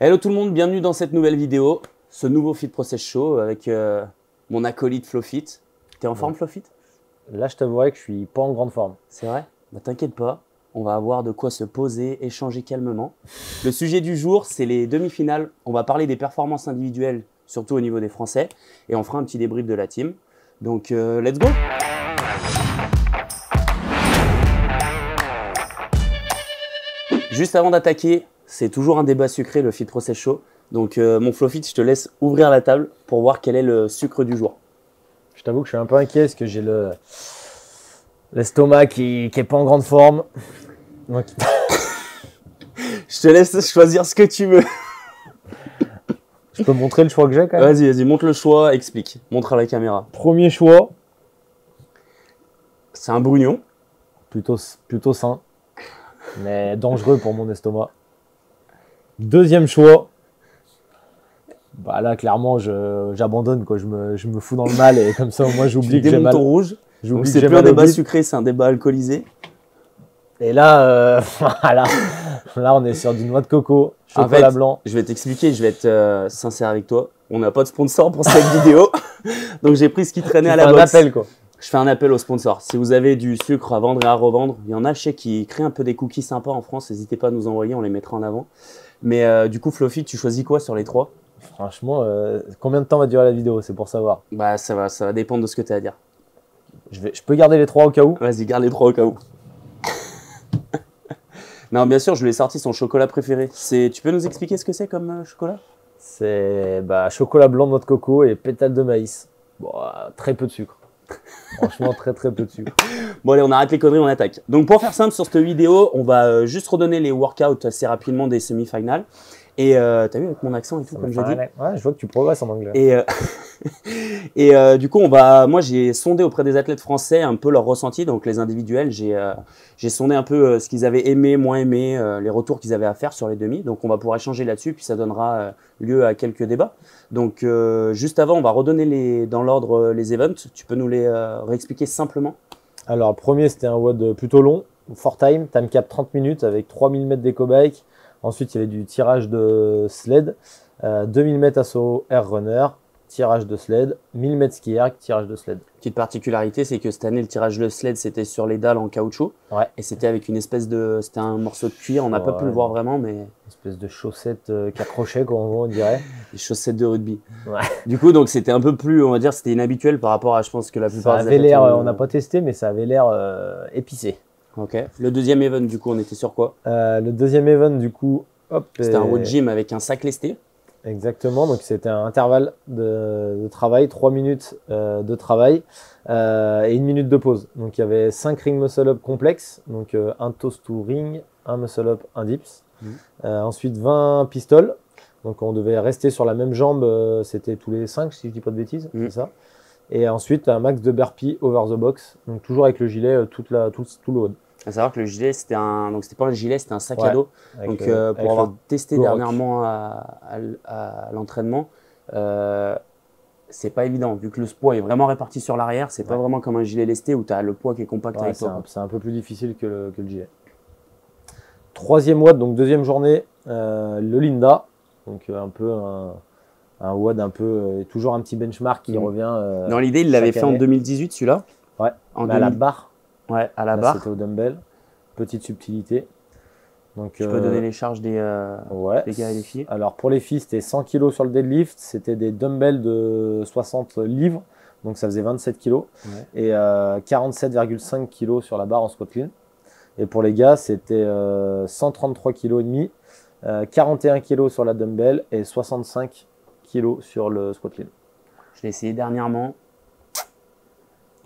Hello tout le monde, bienvenue dans cette nouvelle vidéo, ce nouveau Fit Process Show avec mon acolyte Flowfit. T'es en forme Flowfit? Là, je t'avouerai que je suis pas en grande forme. C'est vrai? Bah t'inquiète pas, on va avoir de quoi se poser, échanger calmement. Le sujet du jour, c'est les demi-finales. On va parler des performances individuelles, surtout au niveau des Français, et on fera un petit débrief de la team. Donc let's go! Juste avant d'attaquer, c'est toujours un débat sucré, le Fit Process Show. Donc mon Flowfit, je te laisse ouvrir la table pour voir quel est le sucre du jour. Je t'avoue que je suis un peu inquiet parce que j'ai l'estomac qui est pas en grande forme. Donc, Je te laisse choisir ce que tu veux. je peux montrer le choix que j'ai quand même. Vas-y, montre le choix, explique. Montre à la caméra. Premier choix, C'est un brugnon. plutôt sain, mais dangereux pour mon estomac. Deuxième choix, bah là clairement j'abandonne quoi. Je me fous dans le mal et comme ça au moins Tu j'oublie que j'ai démontes mal. ton rouge. Donc J'oublie que c'est j'ai plus un mal au débat bide. sucré, c'est un débat alcoolisé. Et là, voilà. Là on est sur du noix de coco, chocolat En fait, blanc. Je vais t'expliquer, je vais être sincère avec toi. On n'a pas de sponsor pour cette vidéo. Donc j'ai pris ce qui traînait Tu à fais la un box. appel quoi. Je fais un appel aux sponsors. Si vous avez du sucre à vendre et à revendre, il y en a, je sais, qui créent un peu des cookies sympas en France. N'hésitez pas à nous envoyer, on les mettra en avant. Mais du coup, Flowfit, tu choisis quoi sur les trois? Franchement, combien de temps va durer la vidéo? C'est pour savoir. Bah ça va dépendre de ce que tu as à dire. Je peux garder les trois au cas où. Vas-y, garde les trois au cas où. Non, bien sûr, je lui ai sorti son chocolat préféré. Tu peux nous expliquer ce que c'est comme chocolat? C'est chocolat blanc, noix de coco et pétales de maïs. Bon, très peu de sucre. Franchement, très peu de sucre. Bon allez, on arrête les conneries, on attaque. Donc pour faire simple sur cette vidéo, on va juste redonner les workouts assez rapidement des semi-finales. Et t'as vu avec mon accent et tout, comme je dis. Ouais, je vois que tu progresses en anglais. Et du coup, moi j'ai sondé auprès des athlètes français un peu leur ressenti, donc les individuels, j'ai sondé un peu ce qu'ils avaient aimé, moins aimé, les retours qu'ils avaient à faire sur les demi. Donc on va pouvoir échanger là-dessus, puis ça donnera lieu à quelques débats. Donc juste avant, on va redonner dans l'ordre les events. Tu peux nous les réexpliquer simplement? Alors, le premier, c'était un WOD plutôt long, for time cap 30 minutes avec 3000 mètres d'éco-bike. Ensuite, il y avait du tirage de sled, 2000 mètres assaut air runner, tirage de sled, 1000 mètres ski erg, tirage de sled. Petite particularité, c'est que cette année, le tirage de sled, c'était sur les dalles en caoutchouc. Ouais. Et c'était avec c'était un morceau de cuir. On n'a pas pu le Ouais. voir vraiment, mais Une espèce de chaussette qui accrochait, quoi, en gros, on dirait. des chaussettes de rugby. Ouais. Du coup, donc c'était un peu plus, on va dire, c'était inhabituel par rapport à, je pense que la Ça plupart des avait athlètes l'air, ont- on n'a pas testé, mais ça avait l'air épicé. Ok. Le deuxième event, du coup, on était sur quoi? Le deuxième event, du coup, hop. C'était un road gym avec un sac lesté. Exactement, donc c'était un intervalle de travail, 3 minutes de travail et 1 minute de pause. Donc il y avait 5 ring muscle up complexes, donc un toast to ring, un muscle up, un dips. Ensuite 20 pistoles, donc on devait rester sur la même jambe, c'était tous les 5 si je dis pas de bêtises, c'est ça. Et ensuite un max de burpee over the box, donc toujours avec le gilet tout le WOD. À savoir que le gilet, donc c'était pas un gilet, c'était un sac Ouais, à dos. avec Donc avec pour avoir le testé Go-Rock. dernièrement à l'entraînement, c'est pas évident. Vu que le poids est vraiment réparti sur l'arrière, c'est pas vraiment comme un gilet lesté où tu as le poids qui est compact Ouais, avec c'est toi. c'est un peu plus difficile que le gilet. Troisième WOD, donc deuxième journée, le Linda, donc un peu un WOD un peu, toujours un petit benchmark qui revient. Dans l'idée, il l'avait chaque fait en année. 2018 celui-là. Ouais, En mais à la 2000 barre. Ouais, à la Là, barre. c'était au dumbbell. Petite subtilité. Donc, Tu peux donner les charges des ouais. gars et des filles. Alors pour les filles, c'était 100 kg sur le deadlift, c'était des dumbbells de 60 livres, donc ça faisait 27 kg, et 47,5 kg sur la barre en squat clean. Et pour les gars, c'était 133 kg et demi, 41 kg sur la dumbbell et 65 kg sur le squat clean. Je l'ai essayé dernièrement.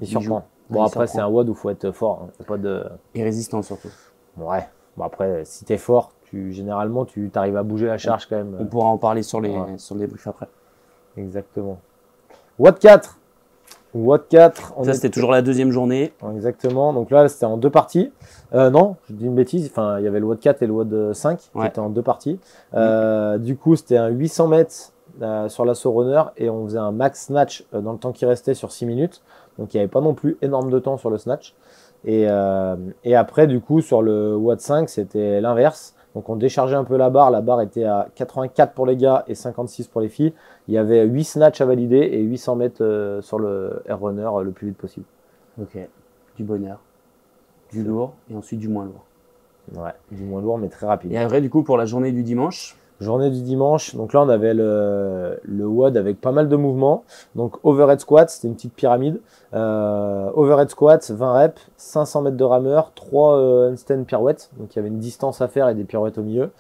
Il surprend. Ouais, Bon il après c'est surprend. un WOD où il faut être fort, hein. Y a pas de... Et résistant surtout. Ouais. Bon après si t'es fort, généralement tu arrives à bouger la charge quand même. On pourra en parler sur Ouais. sur le débrief après. Exactement. WOD 4. WOD 4. Ça, c'était toujours la deuxième journée. Exactement. Donc là, c'était en 2 parties. Non, je dis une bêtise. Enfin, il y avait le WOD 4 et le WOD 5 qui Ouais. étaient en 2 parties. Du coup, c'était un 800 mètres sur l'assaut runner et on faisait un max snatch dans le temps qui restait sur 6 minutes. Donc, il n'y avait pas non plus énorme de temps sur le snatch. Et après, du coup, sur le WOD 5, c'était l'inverse. Donc on déchargeait un peu la barre était à 84 pour les gars et 56 pour les filles. Il y avait 8 snatchs à valider et 800 mètres sur le air runner le plus vite possible. Ok, du bonheur, du lourd et ensuite du moins lourd. Ouais, du moins lourd mais très rapide. Et après du coup pour la journée du dimanche. Journée du dimanche, donc là on avait le WOD avec pas mal de mouvements. Donc overhead squat, c'était une petite pyramide. Overhead squat, 20 reps, 500 mètres de rameur, 3 handstand pirouettes. Donc il y avait une distance à faire et des pirouettes au milieu.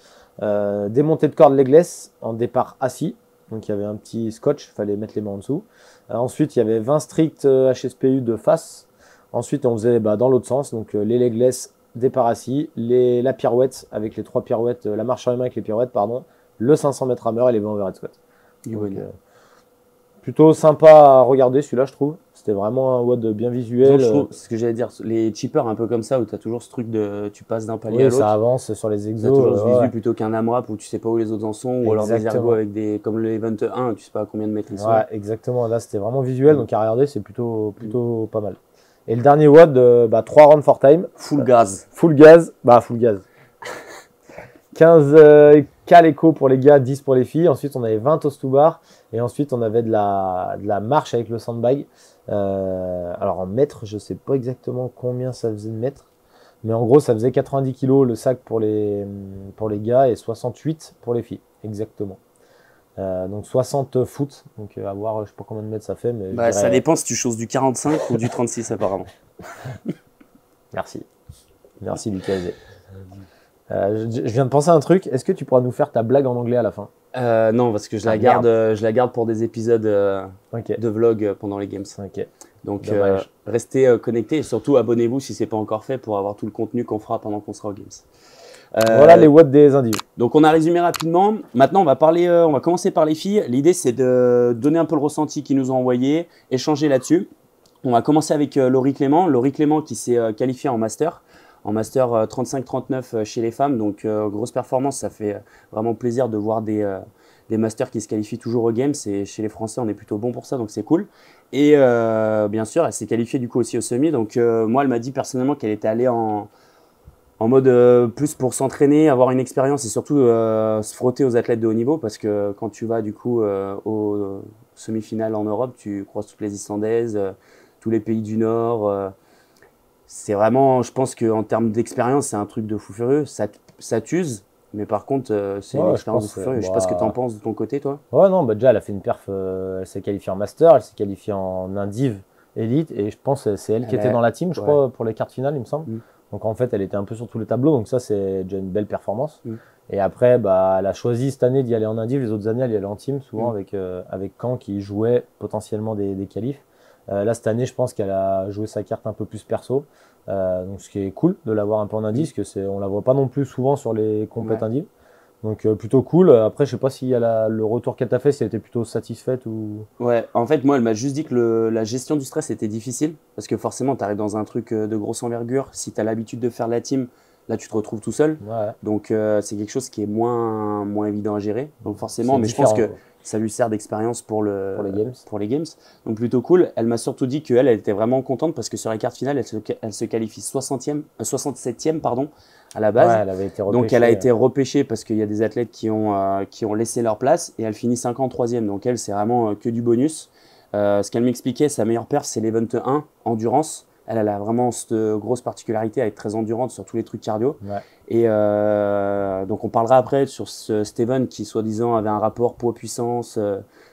Démontée de corde legless en départ assis. Donc il y avait un petit scotch, il fallait mettre les mains en dessous. Ensuite il y avait 20 stricts HSPU de face. Ensuite on faisait dans l'autre sens, donc les legless, départ assis, la pirouette avec les 3 pirouettes, la marche sur les mains avec les pirouettes, pardon, le 500 mètres rameur et les 20 overhead squat. Plutôt sympa à regarder celui-là, je trouve. C'était vraiment un WOD bien visuel. Je trouve, ce que j'allais dire, les chippers un peu comme ça où tu as toujours ce truc de tu passes d'un palier à l'autre. Ça avance sur les exos. Tu as toujours ce visu plutôt qu'un AMRAP où tu sais pas où les autres en sont, ou alors des ergos avec comme le Event 1, tu sais pas à combien de mètres ils sont. Ouais, exactement. Là, c'était vraiment visuel, donc à regarder, c'est plutôt pas mal. Et le dernier WOD, 3 rounds for time. Full gaz. Full gaz. 15 caleco pour les gars, 10 pour les filles. Ensuite, on avait 20 toast to bar. Et ensuite, on avait de la marche avec le sandbag. Alors en mètres, je sais pas exactement combien ça faisait de mètres. Mais en gros, ça faisait 90 kg le sac pour les gars et 68 pour les filles. Exactement. Donc 60 foot, donc à voir, je sais pas combien de mètres ça fait. Mais ça dépend si tu choses du 45 ou du 36 apparemment. Merci Lucas. Je viens de penser à un truc, est-ce que tu pourras nous faire ta blague en anglais à la fin? Non, parce que je la garde pour des épisodes de vlog pendant les games. Okay. Donc restez connectés et surtout abonnez-vous si ce n'est pas encore fait pour avoir tout le contenu qu'on fera pendant qu'on sera aux games. Voilà les watts des individus. Donc on a résumé rapidement. Maintenant on va commencer par les filles. L'idée c'est de donner un peu le ressenti qu'ils nous ont envoyé, échanger là-dessus. On va commencer avec Laurie Clément. Laurie Clément qui s'est qualifiée en master 35-39 chez les femmes. Donc grosse performance, ça fait vraiment plaisir de voir des masters qui se qualifient toujours aux games. Et chez les Français on est plutôt bon pour ça, donc c'est cool. Et bien sûr elle s'est qualifiée du coup aussi au semi. Donc moi elle m'a dit personnellement qu'elle était allée en mode plus pour s'entraîner, avoir une expérience et surtout se frotter aux athlètes de haut niveau parce que quand tu vas du coup aux semi-finales en Europe, tu croises toutes les Islandaises, tous les pays du Nord. C'est vraiment, je pense qu'en termes d'expérience, c'est un truc de fou furieux. Ça t'use, mais par contre, c'est une expérience de fou furieux. Je sais pas ce que tu en penses de ton côté, toi. Ouais, non, déjà, elle a fait une perf, elle s'est qualifiée en master, elle s'est qualifiée en indiv élite et je pense que c'est elle qui était dans la team, je crois, pour les quarts finales, il me semble. Donc en fait, elle était un peu sur tous les tableaux, donc ça, c'est déjà une belle performance. Et après, elle a choisi cette année d'y aller en indiv, les autres années, elle y allait en team, souvent avec Caen qui jouait potentiellement des qualifs. Là, cette année, je pense qu'elle a joué sa carte un peu plus perso. Donc ce qui est cool de l'avoir un peu en indiv, parce qu'on la voit pas non plus souvent sur les compètes indiv. Donc plutôt cool. Après, je sais pas si le retour qu'elle t'a fait, si elle était plutôt satisfaite ou. Ouais, en fait, moi, elle m'a juste dit que la gestion du stress était difficile parce que forcément, tu arrives dans un truc de grosse envergure. Si tu as l'habitude de faire la team, là, tu te retrouves tout seul. Ouais. Donc c'est quelque chose qui est moins évident à gérer. Donc forcément, mais je pense que ça lui sert d'expérience pour les games. Donc plutôt cool. Elle m'a surtout dit qu'elle était vraiment contente parce que sur les quarts finales, elle se qualifie 67e à la base. Ouais, elle avait été repêchée. Donc elle a été repêchée parce qu'il y a des athlètes qui ont laissé leur place et elle finit 53e. Donc elle, c'est vraiment que du bonus. Ce qu'elle m'expliquait, sa meilleure perf, c'est l'Event 1, endurance. Elle a vraiment cette grosse particularité à être très endurante sur tous les trucs cardio. Ouais. Et donc on parlera après sur ce Steven qui soi-disant avait un rapport poids-puissance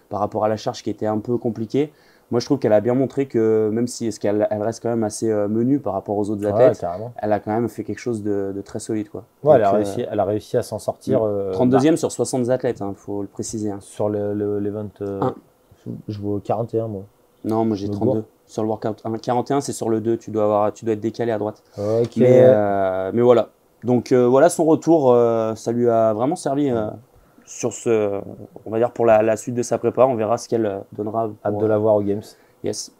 par rapport à la charge qui était un peu compliqué. Moi je trouve qu'elle a bien montré que même si elle reste quand même assez menue par rapport aux autres athlètes, elle a quand même fait quelque chose de très solide, quoi. Ouais, donc, elle a réussi à s'en sortir. 32e sur 60 athlètes, faut le préciser. Sur l'event, je vois 41 moi. Non, moi j'ai 32. Sur le workout 1, 41 c'est sur le 2, tu dois être décalé à droite. Okay. Mais voilà. Donc voilà son retour, ça lui a vraiment servi sur on va dire pour la suite de sa prépa. On verra ce qu'elle donnera. Hâte de la voir aux Games. Yes.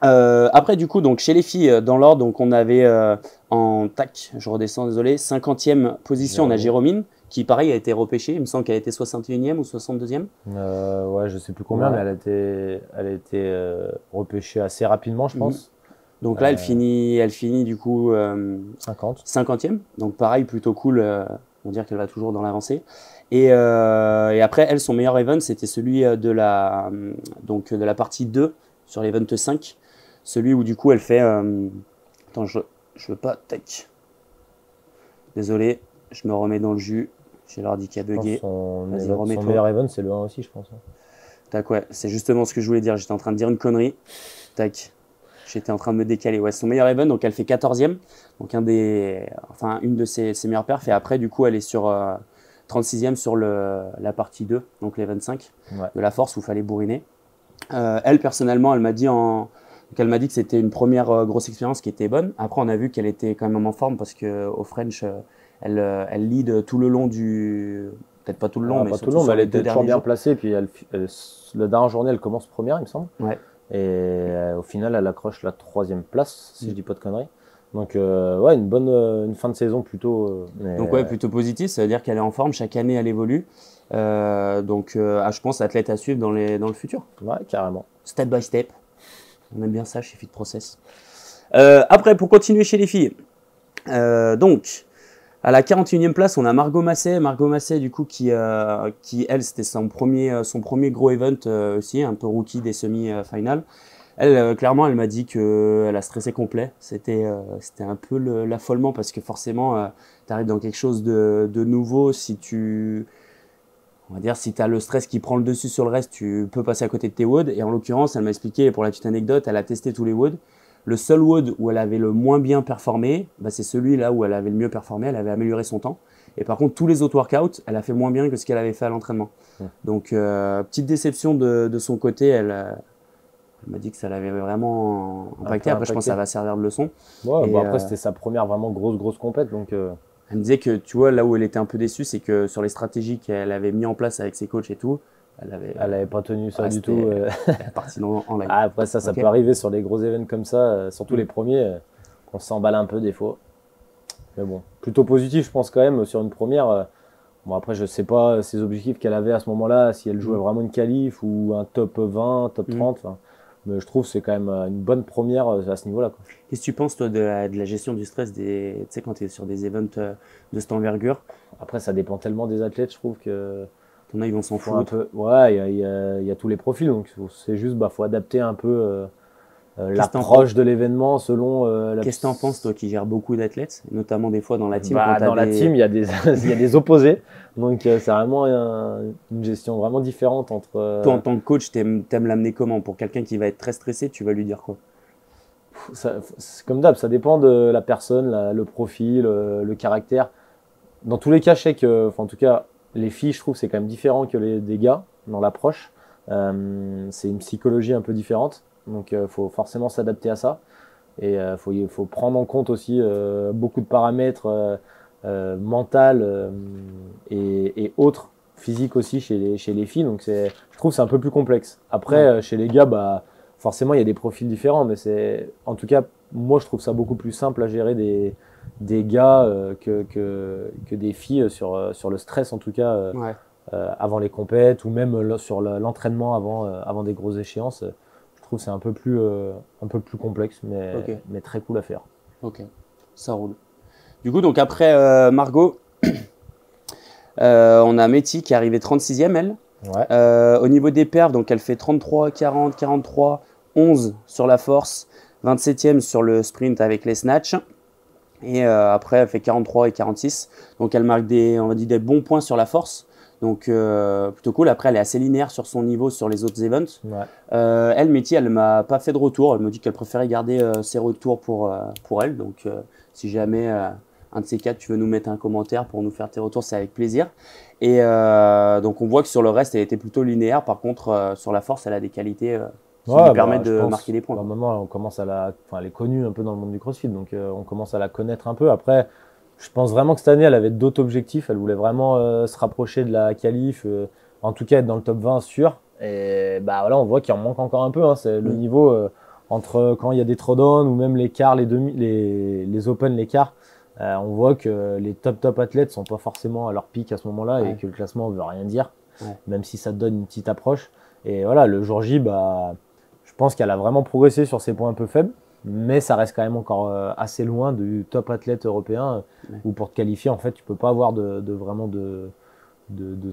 Après du coup, donc chez les filles, dans l'ordre, donc on avait je redescends, désolé, 50e position, on a Jérôme qui pareil a été repêchée. Il me semble qu'elle a été 61e ou 62e. Ouais, je sais plus combien, mais elle a été repêchée assez rapidement, je pense. Donc là, elle finit du coup 50e. Donc pareil, plutôt cool On va dire qu'elle va toujours dans l'avancée. Et après, elle, son meilleur event, c'était celui de la partie 2 sur l'event 5. Celui où du coup, elle fait... attends, je veux pas... Tac. Désolé, je me remets dans le jus. J'ai l'ordi qui a bugué. Son meilleur event, c'est le 1 aussi, je pense. Tac, ouais, c'est justement ce que je voulais dire. J'étais en train de dire une connerie. Tac. J'étais en train de me décaler. Ouais, son meilleur event, donc elle fait 14e. Donc une de ses meilleures perfs. Et après, du coup, elle est sur 36e sur la partie 2, donc les 25 de la force où il fallait bourriner. Elle, personnellement, elle m'a dit que c'était une première grosse expérience qui était bonne. Après, on a vu qu'elle était quand même en forme parce qu'au French, elle lead tout le long du... Peut-être pas tout le long, mais pas tout le long, mais elle était toujours bien placée. Puis la dernière journée, elle commence première, il me semble. Ouais. Et au final, elle accroche la 3e place, si je dis pas de conneries. Donc, ouais, une fin de saison plutôt. Donc, ouais, plutôt positive. Ça veut dire qu'elle est en forme. Chaque année, elle évolue. Je pense, athlète à suivre dans le futur. Ouais, carrément. Step by step. On aime bien ça chez Fit Process. Après, pour continuer chez les filles. Donc, à la 41e place, on a Margot Masset. Margot Masset, du coup, qui elle, c'était son premier gros event aussi, un peu rookie des semi-finales. Elle, clairement, elle m'a dit qu'elle a stressé complet. C'était un peu l'affolement parce que forcément, tu arrives dans quelque chose de nouveau. On va dire, si tu as le stress qui prend le dessus sur le reste, tu peux passer à côté de tes WOD. Et en l'occurrence, elle m'a expliqué, pour la petite anecdote, elle a testé tous les WOD. Le seul WOD où elle avait le moins bien performé, c'est celui-là où elle avait le mieux performé, elle avait amélioré son temps. Et par contre, tous les autres workouts, elle a fait moins bien que ce qu'elle avait fait à l'entraînement. Donc, petite déception de son côté, elle m'a dit que ça l'avait vraiment impacté. Après, je pense que ça va servir de leçon. Ouais, après, c'était sa première vraiment grosse compète. Donc, elle me disait que, tu vois, là où elle était un peu déçue, c'est que sur les stratégies qu'elle avait mis en place avec ses coachs et tout, elle avait pas tenu ça du tout. Elle est partie en live. Après, ça peut arriver sur les gros événements comme ça, surtout les premiers, on s'emballe un peu des fois. Mais bon, plutôt positif, je pense quand même, sur une première. Bon, après, je sais pas ses objectifs qu'elle avait à ce moment-là, si elle jouait vraiment une qualif ou un top 20, top 30. Mais je trouve que c'est quand même une bonne première à ce niveau-là. Qu'est-ce que tu penses, toi, de la gestion du stress quand tu es sur des events de cette envergure? Après, ça dépend tellement des athlètes, je trouve que... T'en as, ils vont s'en foutre. Ouais, il y a tous les profils, donc c'est juste, faut adapter un peu l'approche de l'événement selon... Qu'est-ce que tu en penses, toi, qui gères beaucoup d'athlètes, notamment des fois dans la team? Dans la team, il y a des opposés, donc c'est vraiment une gestion vraiment différente entre... Toi, en tant que coach, t'aimes l'amener comment? Pour quelqu'un qui va être très stressé, tu vas lui dire quoi? C'est comme d'hab, ça dépend de la personne, le profil, le caractère. Dans tous les cas, je sais que, en tout cas, les filles, je trouve, c'est quand même différent que des gars dans l'approche. C'est une psychologie un peu différente, donc il faut forcément s'adapter à ça. Et il faut prendre en compte aussi beaucoup de paramètres mental et autres, physiques aussi chez les filles. Donc je trouve que c'est un peu plus complexe. Après, chez les gars, forcément, il y a des profils différents, mais en tout cas, moi, je trouve ça beaucoup plus simple à gérer des gars que des filles sur le stress, en tout cas, avant les compètes ou même sur l'entraînement avant des grosses échéances. Je trouve que c'est un peu plus complexe, mais très cool à faire. Ok, ça roule. Du coup, donc après Margot, on a Métis qui est arrivée 36e, elle. Ouais. Au niveau des perfs, donc elle fait 33, 40, 43, 11 sur la force, 27e sur le sprint avec les snatchs. Et après, elle fait 43 et 46. Donc, elle marque des bons points sur la force. Donc, plutôt cool. Après, elle est assez linéaire sur son niveau sur les autres events. Ouais. Elle, Métis, elle m'a pas fait de retour. Elle me dit qu'elle préférait garder ses retours pour elle. Donc, si jamais un de ces quatre, tu veux nous mettre un commentaire pour nous faire tes retours, c'est avec plaisir. Et donc, on voit que sur le reste, elle était plutôt linéaire. Par contre, sur la force, elle a des qualités qui lui permettent de marquer des points. Maintenant, on commence elle est connue un peu dans le monde du CrossFit, donc on commence à la connaître un peu. Après, je pense vraiment que cette année, elle avait d'autres objectifs. Elle voulait vraiment se rapprocher de la qualif, en tout cas être dans le top 20 sûr. Et voilà, on voit qu'il en manque encore un peu. C'est le niveau entre quand il y a des throwdowns ou même les quarts, les open, les quarts. On voit que les top athlètes sont pas forcément à leur pic à ce moment-là et que le classement veut rien dire, même si ça te donne une petite approche. Et voilà, le jour J, je pense qu'elle a vraiment progressé sur ses points un peu faibles. mais ça reste quand même encore assez loin du top athlète européen où pour te qualifier, en fait, tu peux pas avoir vraiment de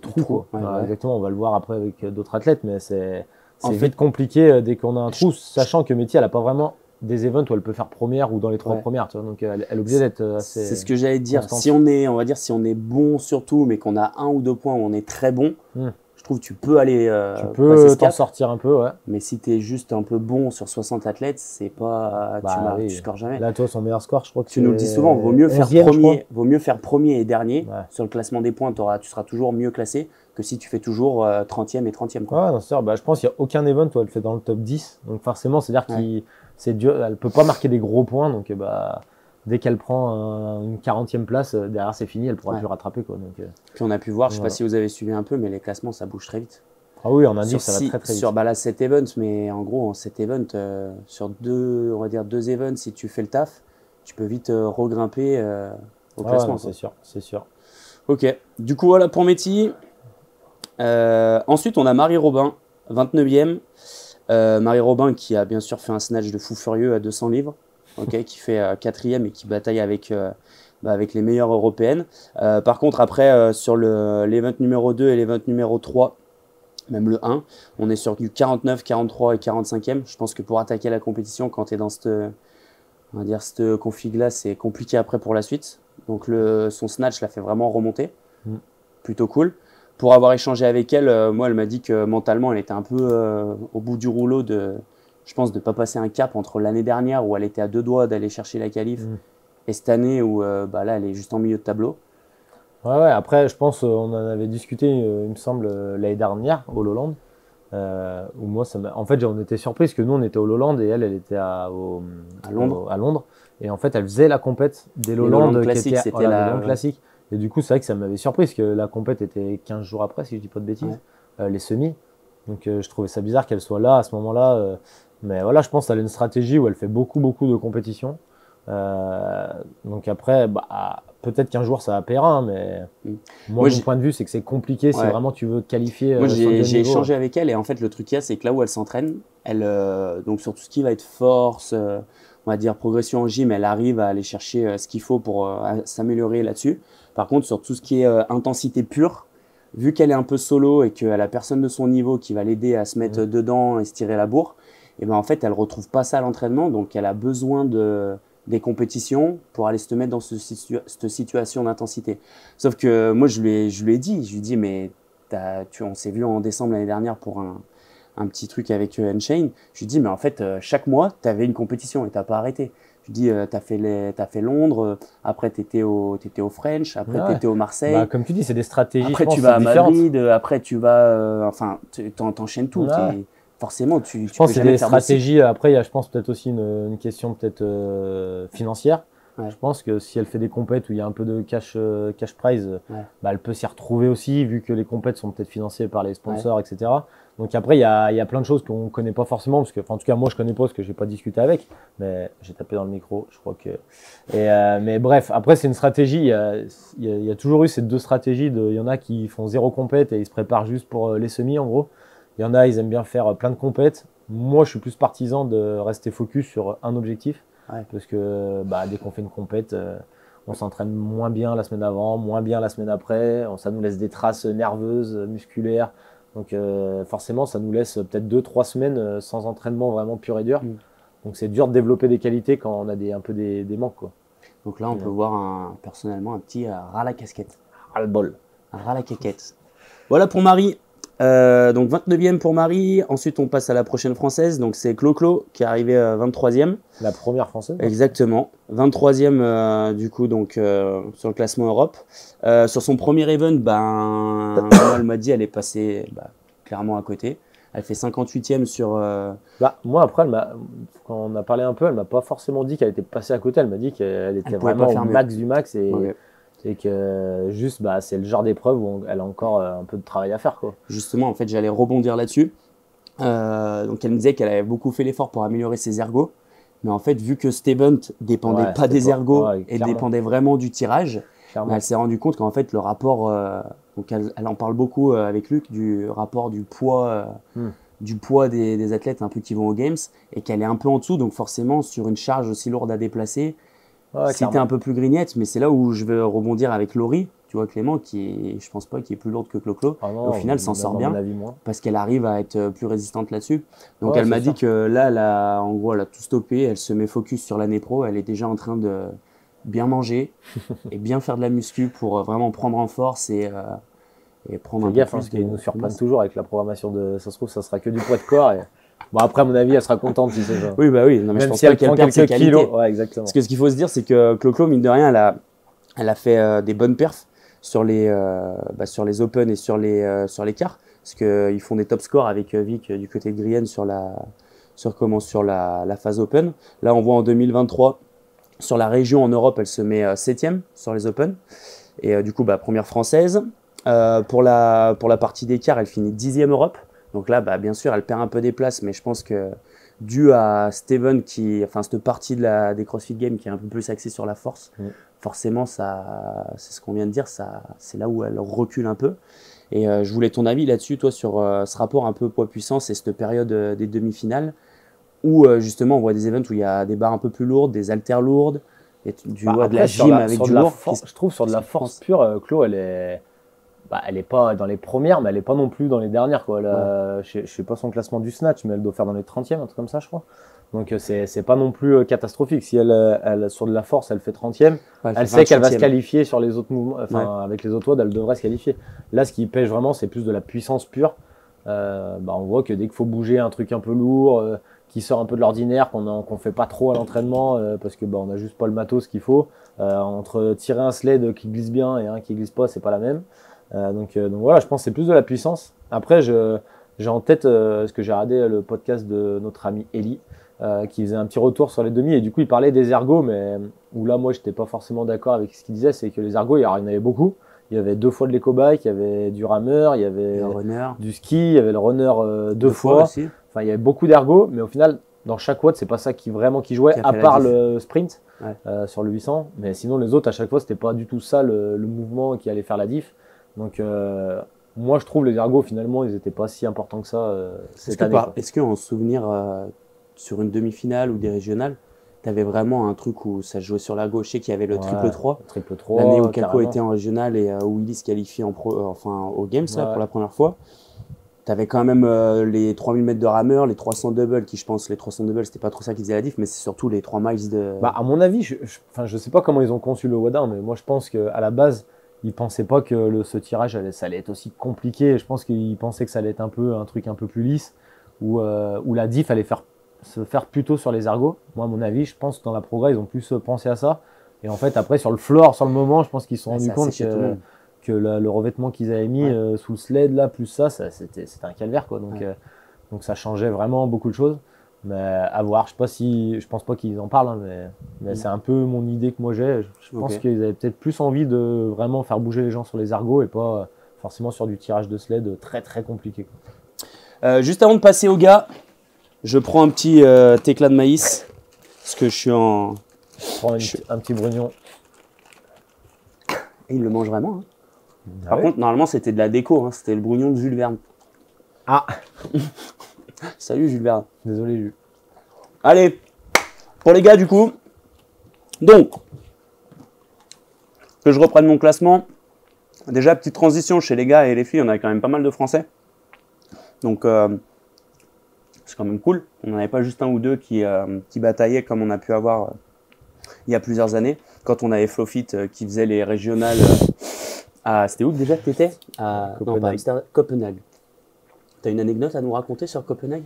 trou. Quoi. Exactement, on va le voir après avec d'autres athlètes, mais c'est vite compliqué dès qu'on a un trou, sachant que Métis, elle n'a pas vraiment des events où elle peut faire première ou dans les 3 premières, tu vois, donc elle est obligée d'être assez. C'est ce que j'allais dire. constante. Si on est bon surtout, mais qu'on a 1 ou 2 points où on est très bon, je trouve que tu peux aller. Tu peux t'en sortir un peu, ouais. Mais si tu es juste un peu bon sur 60 athlètes, c'est pas. Tu scores jamais. Là, toi, son meilleur score, je crois que tu nous le dis souvent, vaut mieux faire premier et dernier. Sur le classement des points, tu seras toujours mieux classé que si tu fais toujours 30e et 30e. Quoi. Ouais, non, c'est sûr. Je pense qu'il n'y a aucun event où elle fait dans le top 10. Donc forcément, c'est-à-dire c'est dur. Elle ne peut pas marquer des gros points. Donc dès qu'elle prend une 40e place, derrière c'est fini, elle ne pourra plus rattraper. Quoi. Donc, puis on a pu voir, je ne sais pas si vous avez suivi un peu, mais les classements, ça bouge très vite. Ah oui, on a dit que ça va très vite. Sur là, 7 events, mais en gros, en 7 events, sur on va dire 2 events, si tu fais le taf, tu peux vite regrimper au classement. C'est sûr, c'est sûr. Ok, du coup, voilà pour Métis. Ensuite, on a Marie Robin, 29e. Marie Robin qui a bien sûr fait un snatch de fou furieux à 200 livres, qui fait 4e et qui bataille avec les meilleures européennes. Par contre, après, sur l'event numéro 2 et l'event numéro 3, même le 1, on est sur du 49, 43 et 45e. Je pense que pour attaquer la compétition, quand tu es dans cette config-là, c'est compliqué après pour la suite. Donc son snatch l'a fait vraiment remonter. Plutôt cool. Pour avoir échangé avec elle, moi, elle m'a dit que mentalement, elle était un peu au bout du rouleau je pense, de ne pas passer un cap entre l'année dernière où elle était à 2 doigts d'aller chercher la qualif et cette année où là, elle est juste en milieu de tableau. Ouais, après, je pense, on en avait discuté, il me semble, l'année dernière, au Lowland. Où moi, en fait, on était surpris parce que nous, on était au Lowland et elle était à Londres. Et en fait, elle faisait la compète des Lowland classiques, c'était la classique. Et du coup, c'est vrai que ça m'avait surpris parce que la compète était 15 jours après, si je dis pas de bêtises, les semis. Donc, je trouvais ça bizarre qu'elle soit là à ce moment-là. Mais voilà, je pense qu'elle a une stratégie où elle fait beaucoup de compétitions. Donc après, peut-être qu'un jour ça va payer, mais moi, mon point de vue, c'est que c'est compliqué si vraiment tu veux te qualifier. Moi, j'ai échangé avec elle et en fait, le truc qu'il y a, c'est que là où elle s'entraîne, donc sur tout ce qui va être force, on va dire progression en gym, elle arrive à aller chercher ce qu'il faut pour s'améliorer là-dessus. Par contre, sur tout ce qui est intensité pure, vu qu'elle est un peu solo et qu'elle a personne de son niveau qui va l'aider à se mettre dedans et se tirer la bourre, et ben en fait, elle retrouve pas ça à l'entraînement, donc elle a besoin des compétitions pour aller se mettre dans cette situation d'intensité. Sauf que moi, je lui ai dit, mais on s'est vu en décembre l'année dernière pour un petit truc avec N-Chain. Je lui ai dit, mais en fait, chaque mois, tu avais une compétition et tu n'as pas arrêté. Je lui ai dit, t'as fait Londres, après tu étais au French, après tu étais au Marseille. Comme tu dis, c'est des stratégies. Après, tu vas à Madrid, après tu vas. T'enchaînes tout. Forcément, je pense que c'est des stratégies. Après, il y a, je pense, peut-être aussi une question peut-être financière. Je pense que si elle fait des compètes où il y a un peu de cash prize, elle peut s'y retrouver aussi, vu que les compètes sont peut-être financées par les sponsors, etc. Donc après, il y a plein de choses qu'on ne connaît pas forcément, parce que, en tout cas, moi, je ne connais pas parce que je n'ai pas discuté avec, mais j'ai tapé dans le micro, je crois que… mais bref, après, c'est une stratégie. Il y a toujours eu ces deux stratégies. Il y en a qui font 0 compète et ils se préparent juste pour les semis, en gros. Il y en a, ils aiment bien faire plein de compètes. Moi, je suis plus partisan de rester focus sur un objectif. Parce que dès qu'on fait une compète, on s'entraîne moins bien la semaine avant, moins bien la semaine après. Ça nous laisse des traces nerveuses, musculaires. Donc forcément, ça nous laisse peut-être 2-3 semaines sans entraînement vraiment pur et dur. Donc c'est dur de développer des qualités quand on a un peu des manques, quoi. Donc là, on peut voir personnellement un petit ras la casquette. Ras le bol. Un ras la caquette. Voilà pour Marie. Donc 29e pour Marie, ensuite on passe à la prochaine française, donc c'est Clo-Clo qui est arrivé 23e. La première française. Exactement, 23e du coup donc sur le classement Europe. Sur son premier event, moi, elle m'a dit elle est passée clairement à côté. Elle fait 58e sur… moi après, quand on a parlé un peu, elle m'a pas forcément dit qu'elle était passée à côté, elle m'a dit qu'elle était vraiment au max du max et que juste c'est le genre d'épreuve où elle a encore un peu de travail à faire, quoi. Justement, en fait, j'allais rebondir là-dessus. Donc elle me disait qu'elle avait beaucoup fait l'effort pour améliorer ses ergos, mais en fait, vu que cet event dépendait pas des ergos et dépendait vraiment du tirage, elle s'est rendue compte qu'en fait le rapport, donc elle en parle beaucoup avec Luc, du rapport du poids du poids des athlètes un peu qui vont aux Games et qu'elle est un peu en dessous. Donc forcément, sur une charge aussi lourde à déplacer, Ouais, si tu es un peu plus grignette, mais c'est là où je vais rebondir avec Laurie, tu vois, Clément, je pense pas, qui est plus lourde que Clo-Clo. Ah non, Au final, s'en sort bien moins. parce qu'elle arrive à être plus résistante là-dessus. Donc Ouais, elle m'a c'est dit que là, en gros, elle a tout stoppé, elle se met focus sur l'année pro, elle est déjà en train de bien manger et bien faire de la muscu pour vraiment prendre en force et prendre un Fais peu gaffe, plus parce qu'ils nous surprennent masse. toujours avec la programmation de. Ça se trouve, ça sera que du poids de corps. Bon, après, à mon avis, elle sera contente si c'est ça. Oui, bah oui, non, mais je Même pense si pas elle qu'elle prend perde ses quelques qualités. kilos. Ouais, exactement. Parce que ce qu'il faut se dire, c'est que Clo-Clo, mine de rien, elle a fait des bonnes perfs sur les Open et sur les quarts. Parce qu'ils font des top scores avec Vic du côté de Grienne sur la phase Open. Là, on voit en 2023, sur la région en Europe, elle se met 7e sur les Open. Et du coup, première française. Pour la partie des quarts, elle finit 10e Europe. Donc là, bien sûr, elle perd un peu des places, mais je pense que dû à Steven, cette partie des CrossFit Games qui est un peu plus axée sur la force, forcément, c'est ce qu'on vient de dire, c'est là où elle recule un peu. Et je voulais ton avis là-dessus, toi, sur ce rapport un peu poids-puissance et cette période des demi-finales, où justement on voit des events où il y a des barres un peu plus lourdes, des haltères lourdes, et de la gym avec du lourd. Je trouve sur de la force pure, Clo, elle est pas dans les premières, mais elle est pas non plus dans les dernières, quoi. Je sais pas son classement du snatch, mais elle doit faire dans les 30e, un truc comme ça, je crois. Donc c'est pas non plus catastrophique. Si elle sur de la force, elle fait 30e, elle sait qu'elle va se qualifier sur les autres mouvements, avec les autres WOD, elle devrait se qualifier. Là, ce qui pêche vraiment, c'est plus de la puissance pure. On voit que dès qu'il faut bouger un truc un peu lourd, qui sort un peu de l'ordinaire, qu'on fait pas trop à l'entraînement, parce que on a juste pas le matos qu'il faut. Entre tirer un sled qui glisse bien et un qui glisse pas, c'est pas la même. Donc voilà, je pense que c'est plus de la puissance. Après, j'ai en tête, parce que j'ai regardé le podcast de notre ami Eli, qui faisait un petit retour sur les demi, et du coup il parlait des ergos, mais où là moi j'étais pas forcément d'accord avec ce qu'il disait, c'est que les ergos, il y en avait beaucoup. Il y avait 2 fois de l'éco-bike, il y avait du rameur, il y avait du ski, il y avait le runner 2 fois. Aussi. Enfin, il y avait beaucoup d'ergos, mais au final, dans chaque WOD, c'est pas ça qui jouait, à part le sprint sur le 800. Mais sinon, les autres, à chaque fois, c'était pas du tout ça le mouvement qui allait faire la diff. Donc, moi, je trouve les ergos, finalement, ils étaient pas si importants que ça cette année. Est-ce qu'en souvenir, sur une demi-finale ou des régionales, tu avais vraiment un truc où ça jouait sur l'ergo? Je sais qu'il y avait le triple 3. L'année où Kako était en régional et où Willy se qualifie aux Games là, pour la première fois. Tu avais quand même les 3000 mètres de rameur, les 300 doubles, qui je pense, les 300 doubles, c'était pas trop ça qui faisait la diff, mais c'est surtout les 3 miles de. À mon avis, je sais pas comment ils ont conçu le WOD1, mais moi je pense qu'à la base, ils pensaient pas que ce tirage, ça allait être aussi compliqué. Je pense qu'ils pensaient que ça allait être un truc un peu plus lisse, où la diff allait se faire plutôt sur les ergos. Moi, à mon avis, je pense que dans la progrès, ils ont plus pensé à ça. Et en fait, après, sur le floor, sur le moment, je pense qu'ils se sont rendus compte que le revêtement qu'ils avaient mis sous le sled, là, plus c'était un calvaire, quoi. Donc ça changeait vraiment beaucoup de choses. Mais à voir, je pense pas qu'ils en parlent, hein, mais c'est un peu mon idée que moi j'ai. Je pense qu'ils avaient peut-être plus envie de vraiment faire bouger les gens sur les ergos et pas forcément sur du tirage de sled très très compliqué, quoi. Juste avant de passer au gars, je prends un petit éclat de maïs, parce que je suis en... Je prends un petit brugnon. Et il le mange vraiment. Hein. Par contre, normalement, c'était de la déco, hein, c'était le brugnon de Jules Verne. Ah. Salut Jules Verne. Désolé Jules. Allez, pour les gars du coup. Donc, que je reprenne mon classement. Déjà, petite transition chez les gars et les filles, on a quand même pas mal de Français. Donc, c'est quand même cool. On n'en avait pas juste un ou deux qui bataillaient comme on a pu avoir il y a plusieurs années. Quand on avait Flowfit qui faisait les régionales c'était où déjà que tu étais? Copenhague. T'as une anecdote à nous raconter sur Copenhague?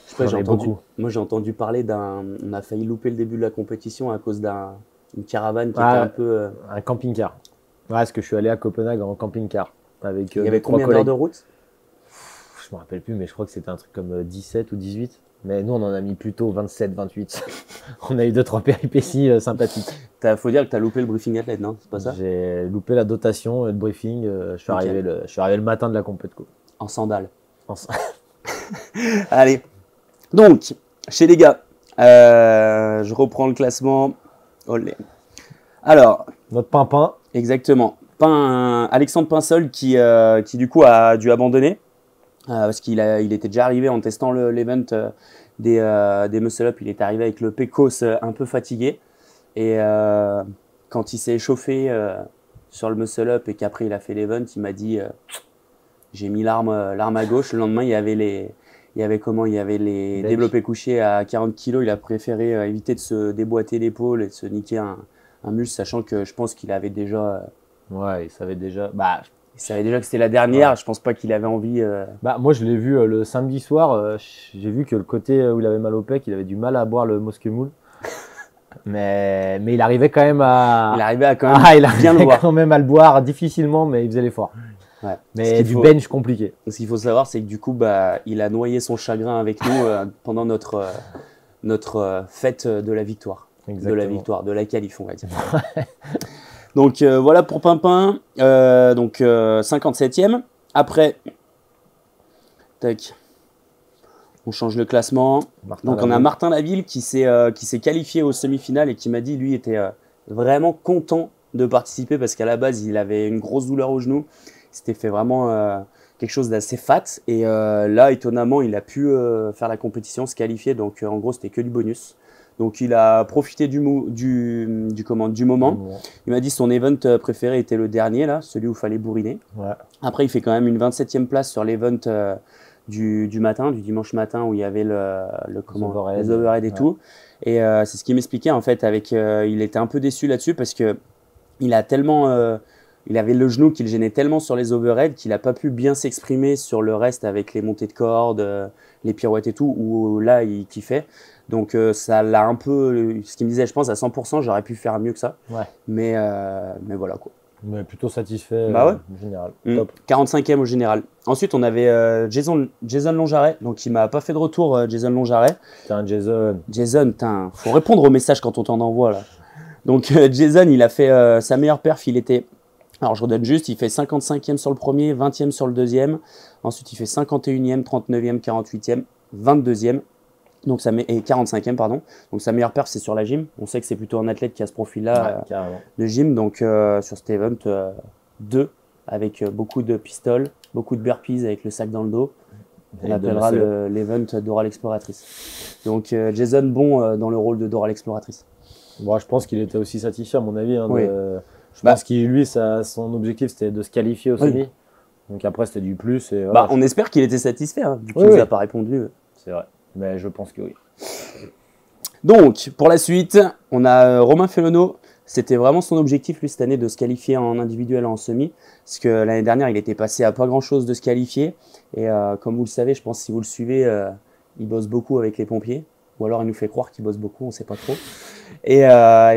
Je sais pas, moi j'ai entendu parler on a failli louper le début de la compétition à cause d'une caravane qui était un peu... Un camping-car. Ouais, parce que je suis allé à Copenhague en camping-car. Avec, il y avait combien d'heures de route? Je me rappelle plus, mais je crois que c'était un truc comme 17 ou 18. Mais nous, on en a mis plutôt 27, 28. On a eu 2-3 péripéties sympathiques. Faut dire que tu as loupé le briefing athlète, non? C'est pas ça? J'ai loupé la dotation, le briefing. Je suis arrivé le matin de la compétition. En sandales. Allez. Donc, chez les gars, je reprends le classement. Olé. Alors. Notre Pimpin. Exactement. Alexandre Pinsol qui du coup a dû abandonner. parce il était déjà arrivé en testant l'event des muscle-up, il était arrivé avec le pécos un peu fatigué. Et quand il s'est échauffé sur le muscle-up et qu'après il a fait l'event, il m'a dit j'ai mis l'arme à gauche. Le lendemain, il y avait les développés couchés à 40 kg. Il a préféré éviter de se déboîter l'épaule et de se niquer un muscle, sachant que je pense qu'il avait déjà. Ouais, il savait déjà. Il savait déjà que c'était la dernière. Ouais. Je pense pas qu'il avait envie. Moi, je l'ai vu le samedi soir. J'ai vu que le côté où il avait mal au pec, il avait du mal à boire le Moscow Mule. mais il arrivait quand même à. Il arrivait à quand même il arrivait bien le boire. quand même à le boire difficilement, mais il faisait l'effort. Ouais. Mais du bench compliqué. Ce qu'il faut savoir, c'est que du coup, il a noyé son chagrin avec nous pendant notre fête de la victoire. Exactement. De la victoire, de la qualif, on va dire. Donc voilà pour Pimpin. 57e. Après, tac, on change le classement. On a Martin Laville qui s'est qualifié aux semi-finales et qui m'a dit, lui, était vraiment content de participer parce qu'à la base, il avait une grosse douleur au genou. Il s'était fait vraiment quelque chose d'assez fat. Et là, étonnamment, il a pu faire la compétition, se qualifier. Donc en gros, c'était que du bonus. Donc il a profité du moment. Il m'a dit son event préféré était le dernier, là, celui où il fallait bourriner. Ouais. Après, il fait quand même une 27e place sur l'event du matin, du dimanche matin, où il y avait les overhead et tout. Et c'est ce qu'il m'expliquait, en fait. Il était un peu déçu là-dessus parce que il avait le genou qui le gênait tellement sur les overheads qu'il n'a pas pu bien s'exprimer sur le reste avec les montées de cordes, les pirouettes et tout, où là, il kiffait. Donc ça l'a un peu, ce qu'il me disait, je pense à 100%, j'aurais pu faire mieux que ça. Ouais. Mais voilà quoi. Mais plutôt satisfait ouais. En général. Top. 45e au général. Ensuite, on avait Jason Longjaret, donc il m'a pas fait de retour, Jason Longjaret. Putain, Jason. Jason, faut répondre aux messages quand on t'en envoie là. Donc Jason, il a fait sa meilleure perf, alors je redonne juste, il fait 55e sur le premier, 20e sur le deuxième. Ensuite, il fait 51e, 39e, 48e, 22e. Donc et 45e, pardon. Donc sa meilleure perf, c'est sur la gym. On sait que c'est plutôt un athlète qui a ce profil-là de gym. Donc sur cet event, 2, avec beaucoup de pistoles, beaucoup de burpees avec le sac dans le dos. On appellera l'event Dora l'exploratrice. Donc Jason, bon dans le rôle de Dora l'exploratrice. Bon, je pense qu'il était aussi satisfait, à mon avis. Oui. Je pense qu'il, lui, son objectif, c'était de se qualifier au semi. Donc après, c'était du plus. Et, voilà, on espère qu'il était satisfait, hein, vu qu'il nous a pas répondu. C'est vrai, mais je pense que oui. Donc, pour la suite, on a Romain Felonneau. C'était vraiment son objectif, lui, cette année, de se qualifier en individuel en semi. Parce que l'année dernière, il était passé à pas grand-chose de se qualifier. Et comme vous le savez, je pense si vous le suivez, il bosse beaucoup avec les pompiers. Ou alors, il nous fait croire qu'il bosse beaucoup, on ne sait pas trop. Et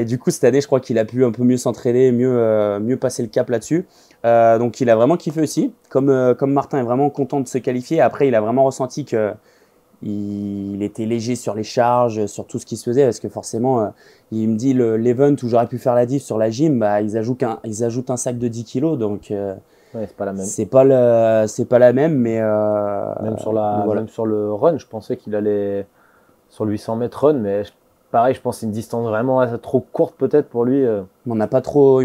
du coup, cette année, je crois qu'il a pu un peu mieux s'entraîner, mieux passer le cap là-dessus. Donc, il a vraiment kiffé aussi. Comme Martin est vraiment content de se qualifier, après, il a vraiment ressenti que il était léger sur les charges, sur tout ce qui se faisait, parce que forcément, il me dit l'event où j'aurais pu faire la diff sur la gym, ils ajoutent un sac de 10 kilos, donc c'est pas la même. C'est pas la même, mais même sur le run, je pensais qu'il allait sur le 800 mètres run, mais pareil, je pense que c'est une distance vraiment trop courte peut-être pour lui. Il m'en a pas trop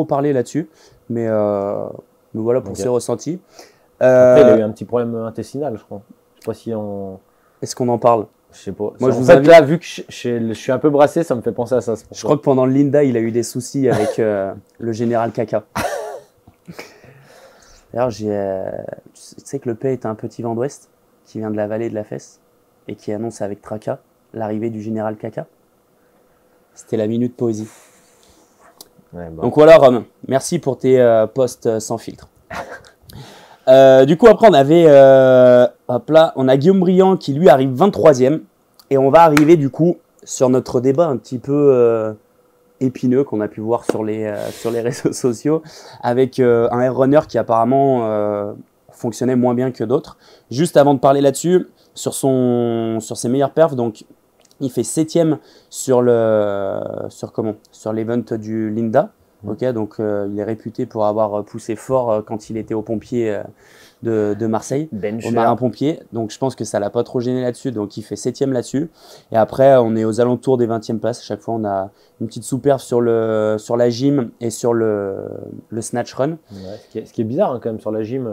parlé là-dessus, mais voilà pour ses ressentis. Après, il a eu un petit problème intestinal, je crois. Je sais pas si on... Est-ce qu'on en parle? Je sais pas. Moi, là, vu que je suis un peu brassé, ça me fait penser à ça. Je crois que pendant le Linda, il a eu des soucis avec le général Caca. D'ailleurs, tu sais que le P est un petit vent d'ouest qui vient de la vallée de la Fesse et qui annonce avec tracas l'arrivée du général Caca. C'était la minute poésie. Ouais, bon. Donc voilà, Rome, merci pour tes posts sans filtre. Du coup, après, on avait on a Guillaume Briand qui lui arrive 23e. Et on va arriver du coup sur notre débat un petit peu épineux qu'on a pu voir sur les réseaux sociaux avec un air runner qui apparemment fonctionnait moins bien que d'autres. Juste avant de parler là-dessus, sur ses meilleures perfs, donc il fait 7e sur l'event du Linda. Ok, donc il est réputé pour avoir poussé fort quand il était au pompier de Marseille, au marin pompier. Donc je pense que ça l'a pas trop gêné là-dessus. Donc il fait 7e là-dessus. Et après, on est aux alentours des 20e places. À chaque fois, on a une petite sous-perf sur la gym et sur le snatch run. Ouais, ce qui est bizarre hein, quand même sur la gym.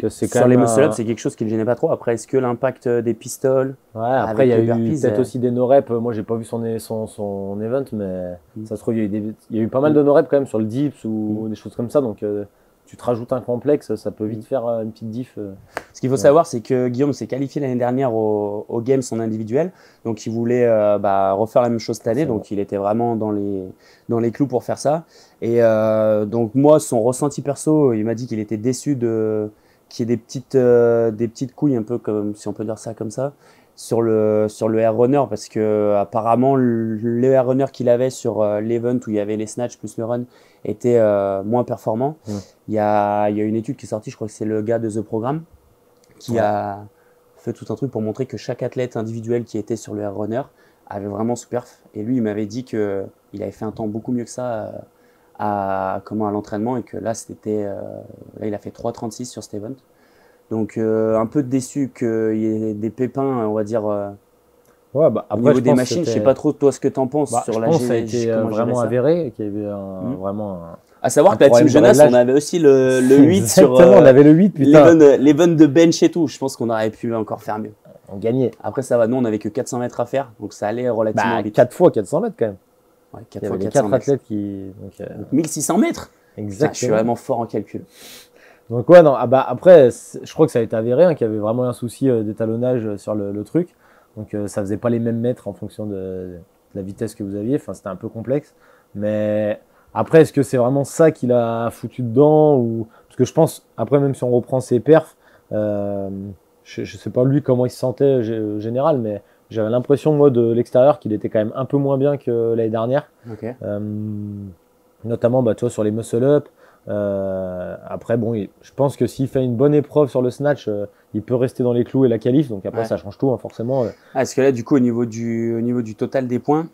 Sur les muscle-up, c'est quelque chose qui ne le gênait pas trop. Après, est-ce que l'impact des pistoles. Ouais, après, il y a eu peut-être aussi des no-reps. Moi, j'ai pas vu son event, mais ça se trouve, il y a eu pas mal de no-reps quand même sur le dips ou des choses comme ça. Donc, tu te rajoutes un complexe, ça peut vite faire une petite diff. Ce qu'il faut savoir, c'est que Guillaume s'est qualifié l'année dernière au Games en individuel. Donc, il voulait refaire la même chose cette année. Donc, il était vraiment dans les clous pour faire ça. Et donc, moi, son ressenti perso, il m'a dit qu'il était déçu qu'il y ait des petites couilles, un peu comme, si on peut dire ça comme ça, sur le air runner, parce que apparemment le air runner qu'il avait sur l'event où il y avait les snatch plus le run était moins performant. Il y a une étude qui est sortie, je crois que c'est le gars de The Program qui a fait tout un truc pour montrer que chaque athlète individuel qui était sur le air runner avait vraiment sous perf, et lui il m'avait dit que il avait fait un temps beaucoup mieux que ça à l'entraînement, et que là il a fait 3,36 sur cet event. Donc un peu déçu qu'il y ait des pépins, on va dire, après, au niveau des machines. Je sais pas trop toi ce que tu en penses sur la GV. Ça a été vraiment avéré qu'il y avait vraiment à savoir que la team jeunesse, on avait aussi le 8 sur on avait le 8, putain. L'event de bench et tout. Je pense qu'on aurait pu encore faire mieux. On gagnait. Après ça va, nous on avait que 400 mètres à faire, donc ça allait relativement vite. 4 fois 400 mètres quand même. Ouais, 4 fois 4 athlètes qui... Donc 1600 mètres. Exactement. Je suis vraiment fort en calcul. Donc ouais, non, après, je crois que ça a été avéré, qu'il y avait vraiment un souci d'étalonnage sur le truc. Donc ça faisait pas les mêmes mètres en fonction de la vitesse que vous aviez. Enfin, c'était un peu complexe. Mais après, est-ce que c'est vraiment ça qu'il a foutu dedans ou... Parce que je pense, après, même si on reprend ses perfs, je sais pas lui comment il se sentait général, mais j'avais l'impression, moi, de l'extérieur, qu'il était quand même un peu moins bien que l'année dernière. Okay. Notamment, tu vois, sur les muscle-up. Après, bon, je pense que s'il fait une bonne épreuve sur le snatch, il peut rester dans les clous et la qualif. Donc après, ça change tout, hein, forcément. Parce que là, du coup, au niveau du total des points,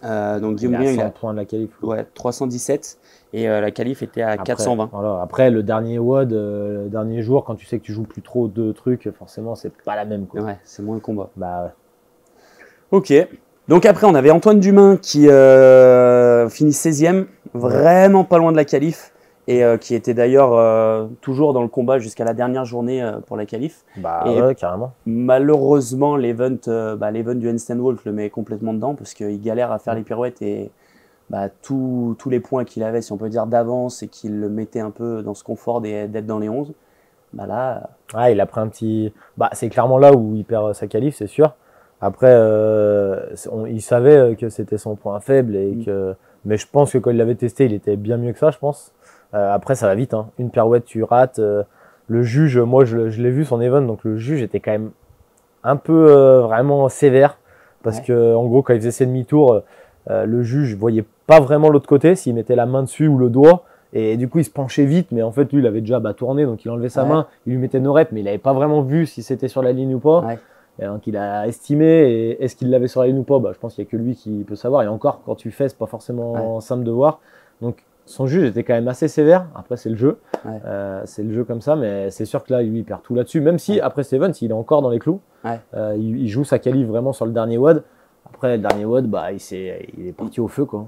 donc Guillaume Brien, il a 100 points de la qualif. Ouais, 317, et la qualif était à 420. Voilà. Après, le dernier WOD, le dernier jour, quand tu sais que tu joues plus trop de trucs, forcément, c'est pas la même, quoi. Ouais, c'est moins le combat. Bah ouais. Ok. Donc après, on avait Antoine Dumain qui finit 16e, vraiment pas loin de la qualif, et qui était d'ailleurs toujours dans le combat jusqu'à la dernière journée pour la qualif. Bah ouais, carrément. Malheureusement, l'event du handstand walk le met complètement dedans, parce qu'il galère à faire les pirouettes, et tous les points qu'il avait, si on peut dire, d'avance, et qu'il le mettait un peu dans ce confort d'être dans les 11, là... il a pris un petit... c'est clairement là où il perd sa qualif, c'est sûr. Après, il savait que c'était son point faible, mais je pense que quand il l'avait testé, il était bien mieux que ça, je pense. Après, ça va vite, hein. Une pirouette, tu rates. Le juge, moi, je l'ai vu son event, donc le juge était quand même un peu vraiment sévère, parce que en gros, quand il faisait ses demi-tours, le juge voyait pas vraiment l'autre côté, s'il mettait la main dessus ou le doigt. Et du coup, il se penchait vite, mais en fait, lui, il avait déjà tourné, donc il enlevait sa main, il lui mettait nos reps, mais il n'avait pas vraiment vu si c'était sur la ligne ou pas. Et donc, il a estimé, et est-ce qu'il l'avait sur la ligne ou pas, je pense qu'il n'y a que lui qui peut savoir. Et encore, quand tu fais, c'est pas forcément simple de voir. Donc, son juge était quand même assez sévère. Après, c'est le jeu. C'est le jeu comme ça, mais c'est sûr que là, lui, il perd tout là-dessus. Même si, après Steven, il est encore dans les clous. Il joue sa qualif vraiment sur le dernier WOD. Après, le dernier WOD, il est parti au feu, quoi.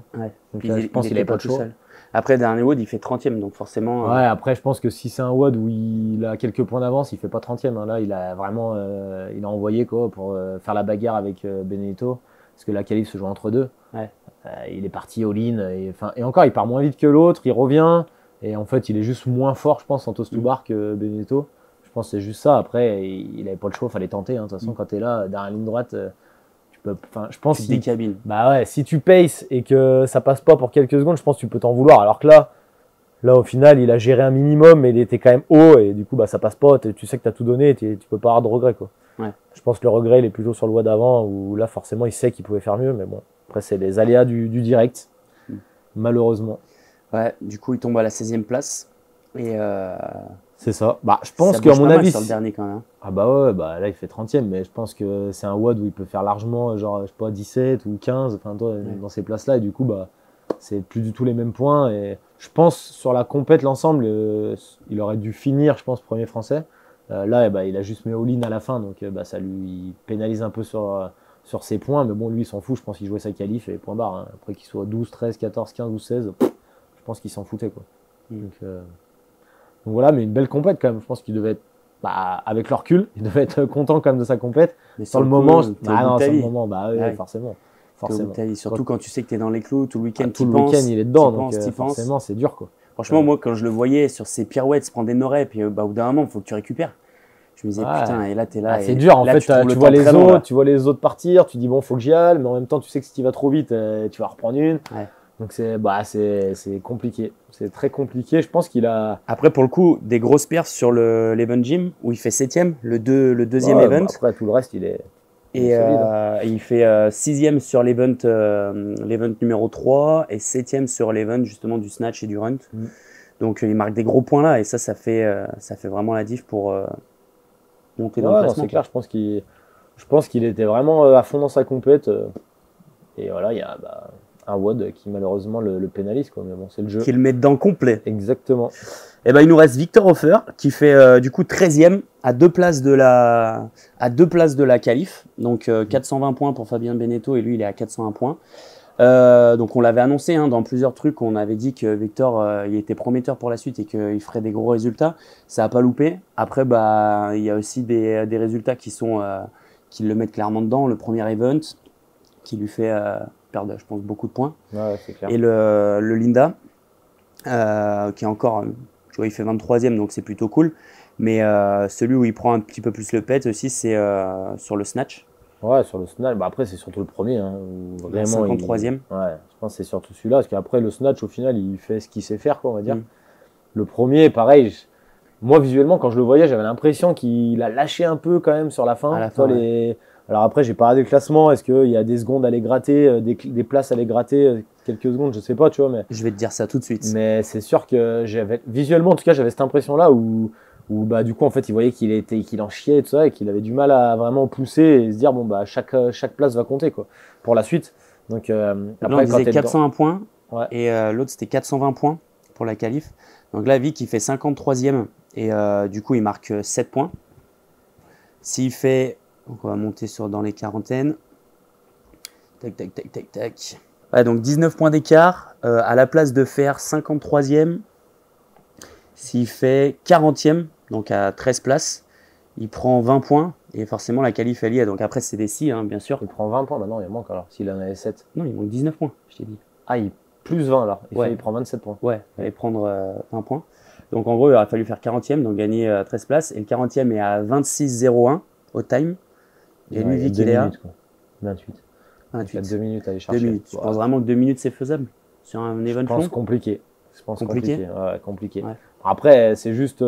Donc là, je pense qu'il n'avait pas de choix. Après, le dernier WOD, il fait 30e, donc forcément... après, je pense que si c'est un WOD où il a quelques points d'avance, il fait pas 30e. Hein. Là, il a vraiment il a envoyé quoi, pour faire la bagarre avec Benedetto, parce que la qualif se joue entre deux. Il est parti all-in, et encore, il part moins vite que l'autre, il revient, et en fait, il est juste moins fort, je pense, Santos Toubar que Benedetto. Je pense que c'est juste ça. Après, il n'avait pas le choix, il fallait tenter. Hein. De toute façon, quand tu es là, derrière la ligne droite... je pense si décabines. Si tu paces et que ça passe pas pour quelques secondes, je pense que tu peux t'en vouloir. Alors que là, au final, il a géré un minimum, mais il était quand même haut, et du coup, ça passe pas. Tu sais que tu as tout donné, et tu peux pas avoir de regret, quoi. Je pense que le regret, il est plutôt sur le WOD d'avant, où là, forcément, il sait qu'il pouvait faire mieux, mais bon, après, c'est les aléas du direct, malheureusement. Du coup, il tombe à la 16e place. Et c'est ça. Je pense qu'à mon avis. Sur le dernier, quand même. Là, il fait 30e, mais je pense que c'est un WOD où il peut faire largement, genre, je sais pas, 17 ou 15, dans ces places-là, et du coup, c'est plus du tout les mêmes points. Et je pense, sur la compète, l'ensemble, il aurait dû finir, je pense, premier français. Là, il a juste mis all-in à la fin, donc ça lui pénalise un peu sur ses points, mais bon, lui, il s'en fout. Je pense qu'il jouait sa qualif et point barre. Hein. Après qu'il soit 12, 13, 14, 15 ou 16, je pense qu'il s'en foutait, quoi. Donc Donc voilà, mais une belle compète quand même. Je pense qu'il devait être, avec le recul, il devait être content quand même de sa compète. Mais Sur le moment, t'es au bout de ta vie. oui, Ouais. forcément. T'es au bout de ta vie. Surtout quand tu sais que t'es dans les clous, tout le week-end, Tout le week-end, il est dedans, donc t'y penses. forcément, c'est dur, quoi. Franchement, moi, quand je le voyais sur ses pirouettes se prendre des norets, puis au bout d'un moment, il faut que tu récupères. Je me disais, putain, et là, t'es là. C'est dur, en fait, tu vois les autres partir, tu dis, bon, faut que j'y aille, mais en même temps, tu sais que si tu vas trop vite, tu vas reprendre une. Ouais. Donc, c'est compliqué. C'est très compliqué. Je pense qu'il a. Après, pour le coup, des grosses perfs sur l'Event Gym, où il fait 7ème, le deuxième event. Après, tout le reste, il est. Et il fait 6ème sur l'event numéro 3 et 7ème sur l'event justement du snatch et du runt. Donc il marque des gros points là et ça fait vraiment la diff pour monter dans le classement. C'est clair, je pense qu'il était vraiment à fond dans sa compète. Et voilà, il y a un WOD qui malheureusement le pénalise, quoi. Mais bon, c'est le jeu. Qui le met dedans complet. Exactement. Et il nous reste Victor Hofer qui fait du coup 13ème à 2 places de la qualif. Donc 420 points pour Fabien Beneteau et lui il est à 401 points. Donc on l'avait annoncé dans plusieurs trucs, on avait dit que Victor il était prometteur pour la suite et qu'il ferait des gros résultats. Ça n'a pas loupé. Après il y a aussi des résultats qui le mettent clairement dedans. Le premier event qui lui fait perdre, je pense, beaucoup de points. Ouais, c'est clair. Et le Linda qui est encore, tu vois, il fait 23ème donc c'est plutôt cool. Mais celui où il prend un petit peu plus le pet aussi, c'est sur le snatch. Ouais, sur le snatch. Après, c'est surtout le premier. Vraiment, 53ème. Ouais, je pense que c'est surtout celui-là. Parce qu'après, le snatch, au final, il fait ce qu'il sait faire, quoi, on va dire. Le premier, pareil. Moi, visuellement, quand je le voyais, j'avais l'impression qu'il a lâché un peu quand même sur la fin. À la fin, Alors après, j'ai pas regardé le classement. Est-ce qu'il y a des secondes à les gratter, des places à les gratter, quelques secondes, je sais pas, tu vois. Mais je vais te dire ça tout de suite. Mais c'est sûr que visuellement, en tout cas, j'avais cette impression-là où du coup en fait il voyait qu'il en chiait et tout ça et qu'il avait du mal à vraiment pousser et se dire bon chaque place va compter, quoi, pour la suite. Donc après, on disait 401 points ouais. Et l'autre c'était 420 points pour la qualif. Donc là Vic il fait 53ème et du coup il marque 7 points. S'il fait, donc on va monter dans les quarantaines, tac. Ouais, donc 19 points d'écart à la place de faire 53ème. S'il fait 40ème, donc à 13 places, il prend 20 points et forcément la qualif elle y est. Donc après c'est des si, bien sûr. Il prend 20 points, maintenant il manque alors, s'il en avait 7. Non, il manque 19 points, je t'ai dit. Ah, il plus 20 alors, il prend 27 points. Ouais, il fallait prendre 20 points. Donc en gros il aurait fallu faire 40ème, donc gagner 13 places. Et le 40ème est à 26,01 au time. Et lui, Vic, il est à 28. Il a 2 2 minutes à aller chercher. 2 minutes. Je pense vraiment que 2 minutes c'est faisable sur un event long. Je pense compliqué. Compliqué. Ouais, compliqué. Ouais. Après, c'est juste,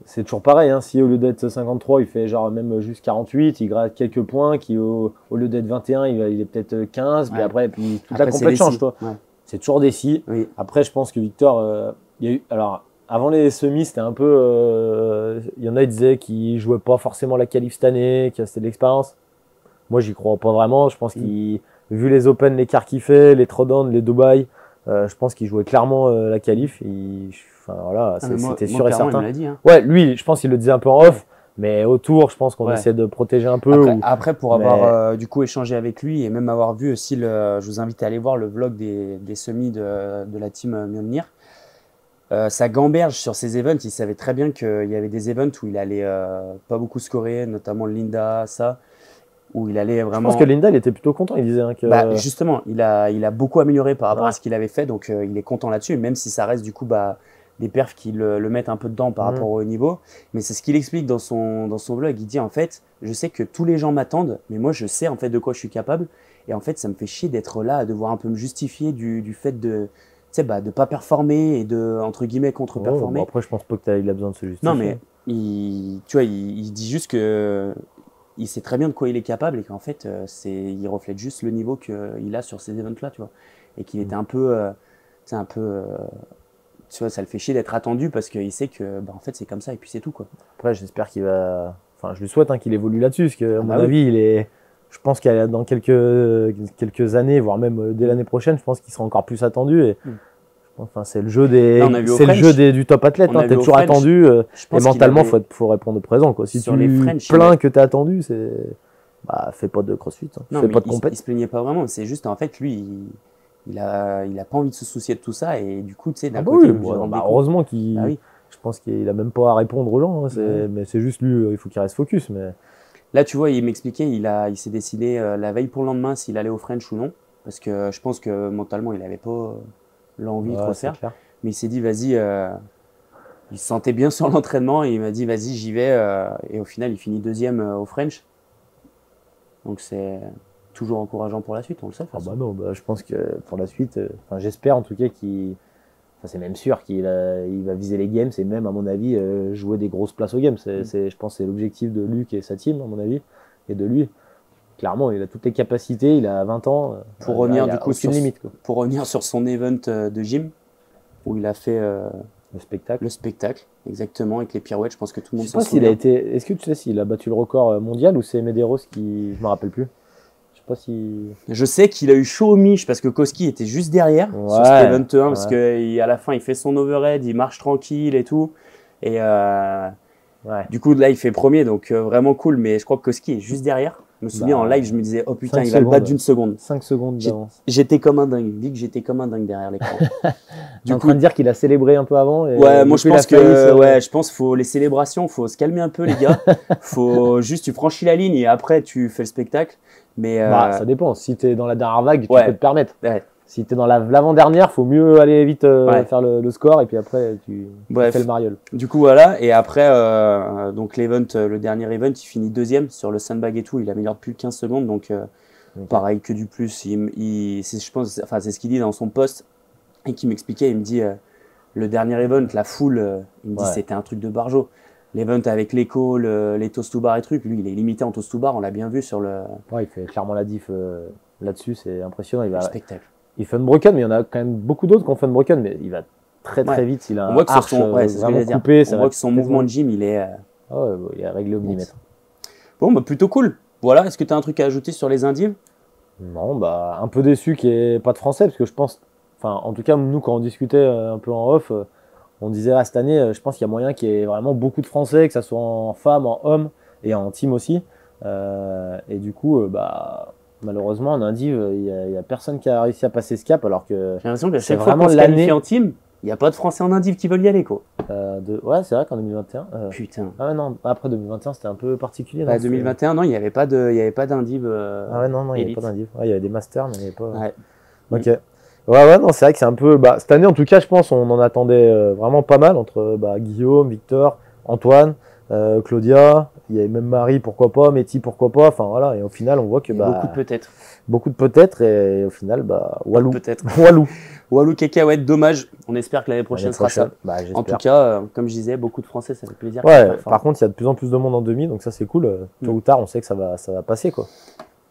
c'est toujours pareil. Si au lieu d'être 53, il fait genre même juste 48, il gratte quelques points. Au lieu d'être 21, il est peut-être 15. Puis après, toute la compète change, toi. Ouais. C'est toujours des si. Oui. Après, je pense que Victor, il y a eu. Alors, avant les semis, c'était un peu. Il y en a qui disaient qu'il jouait pas forcément la qualif cette année, qu'il restait de l'expérience. Moi, j'y crois pas vraiment. Je pense qu'il, vu les Open, les quarts qu'il fait, les Throwdown, les Dubaï. Je pense qu'il jouait clairement la qualif. Voilà, c'était sûr et certain. Il l'a dit, Ouais, lui, je pense qu'il le disait un peu en off, mais autour, je pense qu'on essaie de protéger un peu. Après pour avoir du coup échangé avec lui et même avoir vu aussi, je vous invite à aller voir le vlog des semis de la team Mjolnir. Ça gamberge sur ces events. Il savait très bien qu'il y avait des events où il allait pas beaucoup scorer, notamment le Linda, ça. Où il allait vraiment. Je pense que Linda, il était plutôt content. Il disait que. Justement, il a beaucoup amélioré par rapport à ce qu'il avait fait, donc il est content là-dessus, même si ça reste du coup des perfs qui le mettent un peu dedans par rapport au haut niveau. Mais c'est ce qu'il explique dans son vlog. Il dit en fait, je sais que tous les gens m'attendent, mais moi je sais en fait de quoi je suis capable. Et en fait, ça me fait chier d'être là, à devoir un peu me justifier du fait de pas performer et de entre guillemets contre-performer. Après, je pense pas qu'il a besoin de se justifier. Non, mais il dit juste que il sait très bien de quoi il est capable et qu'en fait, il reflète juste le niveau qu'il a sur ces events-là, tu vois. Et qu'il était un peu, tu vois, ça le fait chier d'être attendu parce qu'il sait que, en fait, c'est comme ça et puis c'est tout, quoi. Après, j'espère qu'il va, je lui souhaite qu'il évolue là-dessus, parce que, à mon avis, je pense qu'il dans quelques années, voire même dès l'année prochaine, je pense qu'il sera encore plus attendu et. C'est le jeu du top athlète. T'es toujours attendu et mentalement, faut répondre présent, quoi. Si tu plains que t'es attendu, fais pas de crossfit, fais pas de compète. Il se plaignait pas vraiment. C'est juste en fait lui, il a pas envie de se soucier de tout ça et du coup, tu sais, d'un côté, heureusement qu'il. Oui. pense qu'il a même pas à répondre aux gens. Hein, Ouais. mais c'est juste lui, il faut qu'il reste focus. Mais Là, tu vois, il m'expliquait, il s'est décidé la veille pour le lendemain s'il allait au French ou non. Parce que je pense que mentalement, il n'avait pas l'envie de trop c'est faire. clair. Mais il s'est dit, vas-y, il se sentait bien sur l'entraînement et il m'a dit, vas-y, j'y vais. Et au final, il finit deuxième au French. Donc c'est toujours encourageant pour la suite, on le sait. De toute Ah façon. bah non, je pense que pour la suite, j'espère en tout cas qu'il. Enfin, c'est même sûr il va viser les games et même, à mon avis, jouer des grosses places aux games. Je pense que c'est l'objectif de Luc et sa team, à mon avis, et de lui. Clairement, il a toutes les capacités, il a 20 ans. Pour revenir il a du coup aucune limite, quoi. pour revenir sur son event de gym, où il a fait Le spectacle. le spectacle, exactement, avec les pirouettes, je pense que tout le monde Je sais s'en pas s'il a souvient. été. Est-ce que tu sais s'il a battu le record mondial ou c'est Medeiros qui. Je me rappelle plus. Je sais pas si. Je sais qu'il a eu chaud au miche parce que Koski était juste derrière sur Ouais, cet event 1 parce ouais. qu'à la fin il fait son overhead, il marche tranquille et tout. Et Ouais. du coup là il fait premier donc vraiment cool, mais je crois que Koski est juste derrière. Je me souviens Bah, en live, je me disais oh putain, 5 il va le battre secondes. d'une seconde. 5 secondes d'avance. J'étais comme un dingue, dit que j'étais comme un dingue derrière l'écran. Tu es en train de dire qu'il a célébré un peu avant et Ouais, moi je depuis, il a pense failli que se- ouais, je pense faut les célébrations, faut se calmer un peu les gars. Faut juste tu franchis la ligne et après tu fais le spectacle. Mais Bah, ça dépend. Si tu es dans la dernière vague, tu Ouais. peux te permettre. ouais. Si tu es dans l'avant-dernière, faut mieux aller vite Ouais. faire le score et puis après tu Bref. fais le mariole. Du coup voilà, et après donc l'event, le dernier event, il finit deuxième sur le sandbag et tout, il améliore plus de 15 secondes, donc Ok. pareil que du plus. Je pense, enfin c'est ce qu'il dit dans son post et qui m'expliquait, il me dit le dernier event, la foule, il me dit Ouais. c'était un truc de barjo. L'event avec l'écho, les toast to bar et trucs, lui il est limité en toast to bar, on l'a bien vu sur le Ouais, il fait clairement la diff là-dessus, c'est impressionnant. spectacle. Il fait unbroken, mais il y en a quand même beaucoup d'autres qui ont fait unbroken, mais il va très Ouais. vite. Il a On un voit que arch ouais, c'est ce que vraiment j'allais dire. coupé. On voit que son mouvement de gym, il est Ah ouais, il est réglé au millimètre. bon, bah plutôt cool. Voilà, est-ce que tu as un truc à ajouter sur les indives? Non, bah un peu déçu qu'il n'y ait pas de français, parce que je pense, enfin en tout cas nous quand on discutait un peu en off, on disait cette année, je pense qu'il y a moyen qu'il y ait vraiment beaucoup de français, que ça soit en femmes, en hommes et en team aussi. Et du coup, bah malheureusement en indiv, il y a personne qui a réussi à passer ce cap, alors que J'ai l'impression qu'à c'est chaque fois vraiment qu'on se l'année. qualifie en team, il n'y a pas de Français en indiv qui veulent y aller, quoi. Ouais, c'est vrai qu'en 2021. Putain. Ah ouais, non, après 2021 c'était un peu particulier. Bah, non, 2021, non, il n'y avait pas d'indiv. Ah ouais, non, il n'y avait élite. pas d'indiv. Ouais, il y avait des masters, mais il n'y avait pas. Ouais. Ok. Ouais, non, c'est vrai que c'est un peu. Bah, cette année, en tout cas, je pense, on en attendait vraiment pas mal entre Guillaume, Victor, Antoine, Claudia. Il y avait même Marie, pourquoi pas, Métis, pourquoi pas. Enfin voilà, et au final, on voit que Il y a beaucoup de peut-être. beaucoup de peut-être, et au final, Walou. Peut-être. Walou. Walou Cacahuète, dommage. On espère que l'année prochaine sera ça. Bah, En tout j'espère. cas, comme je disais, beaucoup de Français, ça fait plaisir. Ouais, par contre, il y a de plus en plus de monde en demi, donc ça c'est cool. Tôt ou tard, on sait que ça va passer, quoi.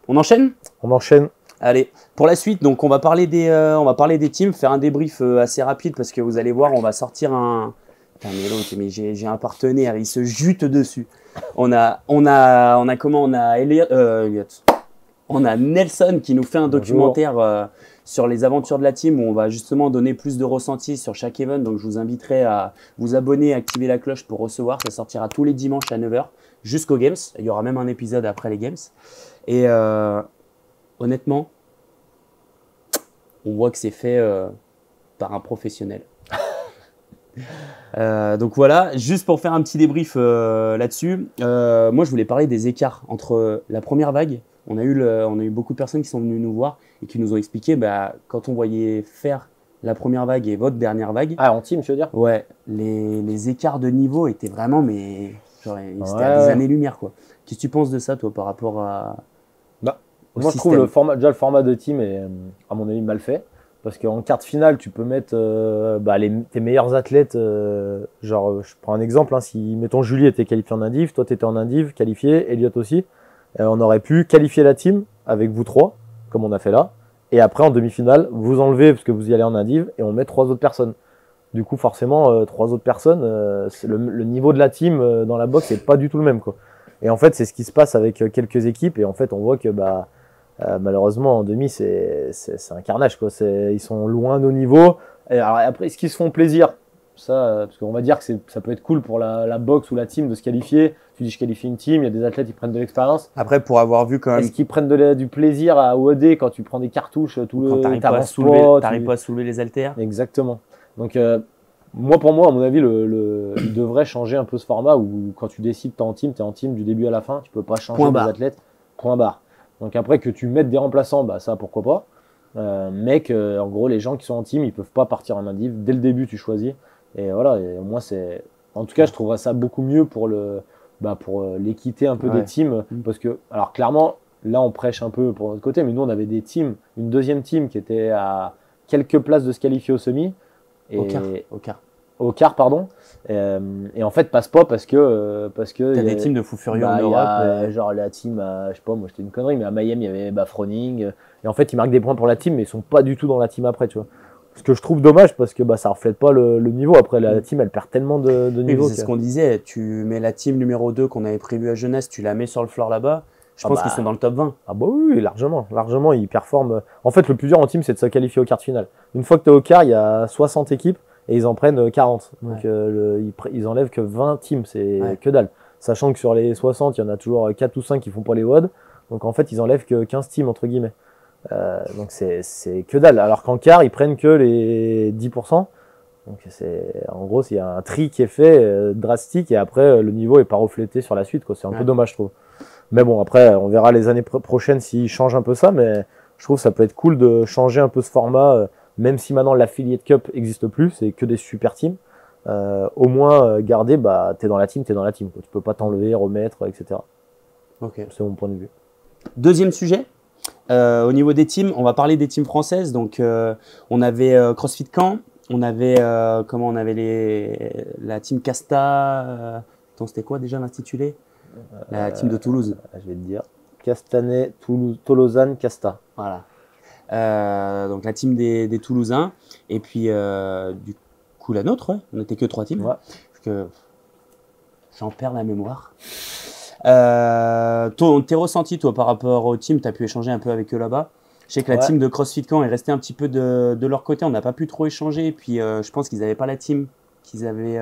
On enchaîne? On enchaîne. Allez, pour la suite, donc on va parler des teams, faire un débrief assez rapide parce que vous allez voir, on va sortir un. Putain, mais l'autre, mais j'ai un partenaire, il se jute dessus. On a Elliot. On a Nelson qui nous fait un documentaire sur les aventures de la team où on va justement donner plus de ressentis sur chaque event. Donc je vous inviterai à vous abonner, à activer la cloche pour recevoir. Ça sortira tous les dimanches à 9h jusqu'aux Games. Il y aura même un épisode après les Games. Et honnêtement, on voit que c'est fait par un professionnel. Donc voilà, juste pour faire un petit débrief là-dessus, moi je voulais parler des écarts entre la première vague. On a eu beaucoup de personnes qui sont venues nous voir et qui nous ont expliqué quand on voyait faire la première vague et votre dernière vague, Ah, en team, je veux dire. ouais, les écarts de niveau étaient vraiment, mais genre, c'était à Ouais. des années-lumière quoi. Qu'est-ce que tu penses de ça toi par rapport au Moi, je trouve système? le format de team est, à mon avis, mal fait. Parce qu'en quart de finale, tu peux mettre tes meilleurs athlètes. Je prends un exemple. Si, mettons, Julie était qualifiée en indiv, toi, tu étais en indiv, qualifié, Elliot aussi. On aurait pu qualifier la team avec vous trois, comme on a fait là. Et après, en demi-finale, vous enlevez, parce que vous y allez en indiv, et on met 3 autres personnes. Du coup, forcément, 3 autres personnes, le niveau de la team dans la boxe n'est pas du tout le même, quoi. Et en fait, c'est ce qui se passe avec quelques équipes. Et en fait, on voit que malheureusement, en demi, c'est un carnage, quoi. Ils sont loin de nos niveaux. Et alors, après, est-ce qu'ils se font plaisir? Ça, parce qu'on va dire que ça peut être cool pour la boxe ou la team de se qualifier. Tu dis, je qualifie une team, il y a des athlètes qui prennent de l'expérience. Après, pour avoir vu quand même, Est-ce qu'ils prennent du plaisir à OED quand tu prends des cartouches, quand t'arrives pas à t'avances soulever, pas, t'arrives pas à soulever les haltères. Exactement. Donc, Moi, pour moi, à mon avis, il devrait changer un peu ce format où quand tu décides t'es en team du début à la fin. Tu peux pas changer des athlètes. Point barre. Donc après que tu mettes des remplaçants, bah ça pourquoi pas. Mais que, en gros, les gens qui sont en team, ils peuvent pas partir en indiv. Dès le début, tu choisis. Et voilà. Et moi, en tout cas, je trouverais ça beaucoup mieux pour pour l'équité un peu des teams, parce que, alors clairement, là, on prêche un peu pour notre côté, mais nous, on avait des teams, une deuxième team qui était à quelques places de se qualifier au semi. Au quart, pardon. Et en fait, passe pas parce que t'as des teams de fous furieux en Europe. Genre la team, je sais pas, moi, j'étais une connerie, mais à Miami, il y avait Froning. Et en fait, ils marquent des points pour la team, mais ils sont pas du tout dans la team après, tu vois. Ce que je trouve dommage parce que ça reflète pas le niveau. Après, la team, elle perd tellement de niveau. C'est ce qu'on disait. Tu mets la team numéro 2 qu'on avait prévue à Jeunesse, tu la mets sur le floor là-bas. Je pense qu'ils sont dans le top 20. Ah bah oui, largement. Largement, ils performent. En fait, le plus dur en team, c'est de se qualifier au quart de finale. Une fois que tu es au quart, il y a 60 équipes et ils en prennent 40. Donc, ils enlèvent que 20 teams. C'est que dalle. Sachant que sur les 60, il y en a toujours 4 ou 5 qui font pas les WOD. Donc, en fait, ils enlèvent que 15 teams, entre guillemets. Donc, c'est que dalle. Alors qu'en quart, ils prennent que les 10%. Donc, en gros, il y a un tri qui est fait drastique et après, le niveau est pas reflété sur la suite, quoi. C'est un peu dommage, je trouve. Mais bon, après, on verra les années prochaines s'ils changent un peu ça, mais je trouve que ça peut être cool de changer un peu ce format, même si maintenant l'affiliate cup n'existe plus, c'est que des super teams. Au moins, garder, t'es dans la team, quoi. Tu peux pas t'enlever, remettre, etc. Okay. C'est mon point de vue. Deuxième sujet, au niveau des teams, on va parler des teams françaises. Donc, on avait CrossFit Caen, on avait, la team Casta. Attends, c'était quoi déjà l'intitulé? La team de Toulouse. Je vais te dire. Castanet, Tolosan, Casta. Voilà. Donc la team des Toulousains. Et puis, du coup, la nôtre, on n'était que 3 teams. Ouais. Parce que j'en perds la mémoire. Tes ressentis, toi, par rapport au team, tu as pu échanger un peu avec eux là-bas. Je sais que la team de CrossFit Caen est restée un petit peu de leur côté. On n'a pas pu trop échanger. Et puis, je pense qu'ils n'avaient pas la team qu'ils avaient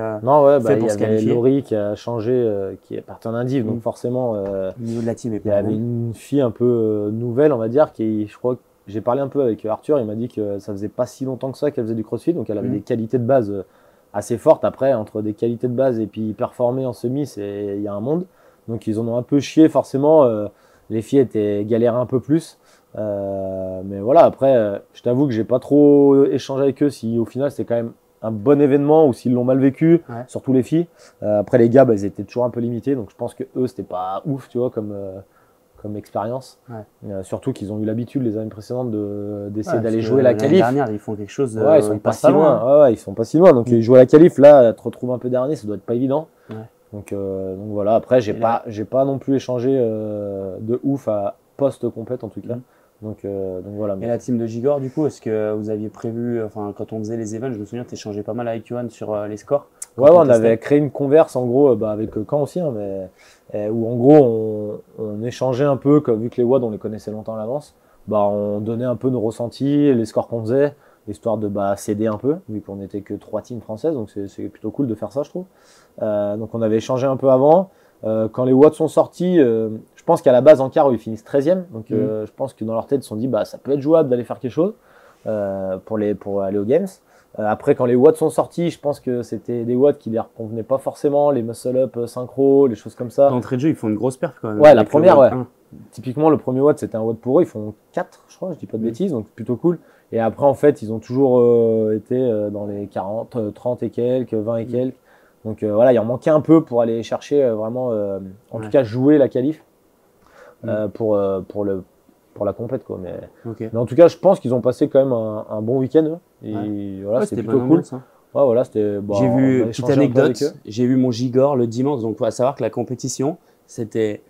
fait pour se qualifier. Il y avait Laurie qui a changé, qui est partie en indiv, donc forcément, au niveau de la team, il y avait une fille un peu nouvelle, on va dire, je crois que j'ai parlé un peu avec Arthur, il m'a dit que ça faisait pas si longtemps que ça qu'elle faisait du CrossFit, donc elle avait des qualités de base assez fortes. Après, entre des qualités de base et puis performer en semi, il y a un monde. Donc ils en ont un peu chié forcément. Les filles galéraient un peu plus. Mais voilà, après, je t'avoue que j'ai pas trop échangé avec eux si au final c'était quand même un bon événement ou s'ils l'ont mal vécu, surtout les filles. Après les gars, ils étaient toujours un peu limités, donc je pense que eux c'était pas ouf, tu vois, comme expérience. Surtout qu'ils ont eu l'habitude les années précédentes d'essayer d'aller jouer la qualif. L'année dernière, ils font quelque chose. Ils sont pas si loin. Ils sont pas si loin. Donc ils jouent à la qualif. Là, te retrouves un peu dernier, ça doit être pas évident. Donc voilà. Après, j'ai pas non plus échangé de ouf à poste complète en tout cas. Donc voilà. Et la team de Gigor, du coup, est-ce que vous aviez prévu, quand on faisait les events, je me souviens, tu échangeais pas mal avec Johan sur les scores? Ouais, on avait créé une converse en gros avec Caen aussi, hein, où en gros on échangeait un peu, vu que les WOD on les connaissait longtemps à l'avance, on donnait un peu nos ressentis, les scores qu'on faisait, histoire de s'aider un peu, vu qu'on n'était que 3 teams françaises, donc c'est plutôt cool de faire ça, je trouve. Donc on avait échangé un peu avant. Quand les WOD sont sortis, je pense qu'à la base en quart ils finissent 13e, donc je pense que dans leur tête ils se sont dit ça peut être jouable d'aller faire quelque chose pour aller aux Games. Après, quand les watts sont sortis, je pense que c'était des watts qui ne leur convenaient pas forcément, les muscle-up synchro, les choses comme ça. D'entrée de jeu, ils font une grosse perf quand même. Ouais, la première, typiquement, le premier watt, c'était un watt pour eux. Ils font 4, je crois, je dis pas de bêtises, donc plutôt cool. Et après, en fait, ils ont toujours été dans les 40, 30 et quelques, 20 et quelques. Donc voilà, il en manquait un peu pour aller chercher vraiment, en tout cas, jouer la qualif pour la compète, quoi. Mais en tout cas, je pense qu'ils ont passé quand même un bon week-end. Et voilà, c'était plutôt cool. Ouais, voilà, c'était. J'ai vu, petite anecdote, j'ai vu mon Gigor le dimanche. Donc, il faut savoir que la compétition, c'était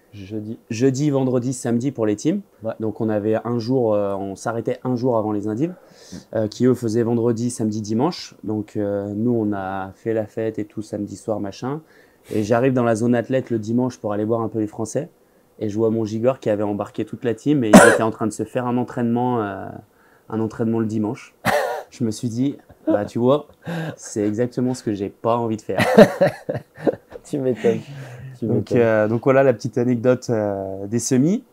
jeudi, vendredi, samedi pour les teams. Donc, on avait un jour, on s'arrêtait un jour avant les indives, qui eux faisaient vendredi, samedi, dimanche. Donc, nous, on a fait la fête et tout samedi soir, machin. Et j'arrive dans la zone athlète le dimanche pour aller voir un peu les Français. Et je vois mon Gigor qui avait embarqué toute la team et il était en train de se faire un entraînement le dimanche. Je me suis dit, tu vois, c'est exactement ce que j'ai pas envie de faire. Tu m'étonnes. Donc voilà la petite anecdote des semis.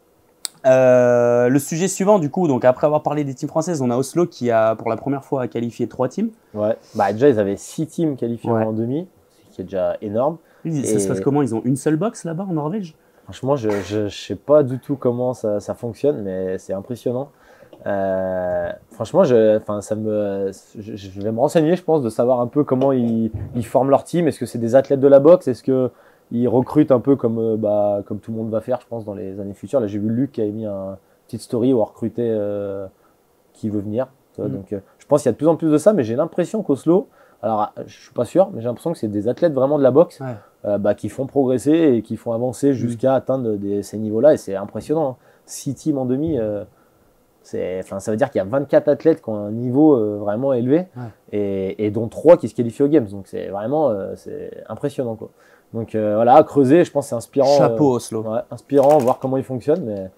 Le sujet suivant, du coup, donc après avoir parlé des teams françaises, on a Oslo qui a pour la première fois qualifié 3 teams. Ouais. Bah, déjà, ils avaient 6 teams qualifiés Ouais. en demi, ce qui est déjà énorme. Ça se passe comment? Ils ont une seule box là-bas en Norvège? Franchement, je sais pas du tout comment ça fonctionne, mais c'est impressionnant. Franchement, je vais me renseigner, je pense, de savoir un peu comment ils forment leur team. Est-ce que c'est des athlètes de la boxe? Est-ce qu'ils recrutent un peu comme tout le monde va faire, je pense, dans les années futures? Là, j'ai vu Luc qui avait mis une petite story où on recrutait qui veut venir. Donc, je pense qu'il y a de plus en plus de ça, mais j'ai l'impression qu'Oslo, alors je suis pas sûr, mais j'ai l'impression que c'est des athlètes vraiment de la boxe. Ouais. Qui font progresser et qui font avancer jusqu'à atteindre ces niveaux-là. Et c'est impressionnant. 6 teams en demi, ça veut dire qu'il y a 24 athlètes qui ont un niveau vraiment élevé et dont 3 qui se qualifient aux Games. Donc c'est vraiment c'est impressionnant, quoi. Donc voilà, à creuser, je pense que c'est inspirant. Chapeau Oslo. Ouais, inspirant, voir comment ils fonctionnent. Mais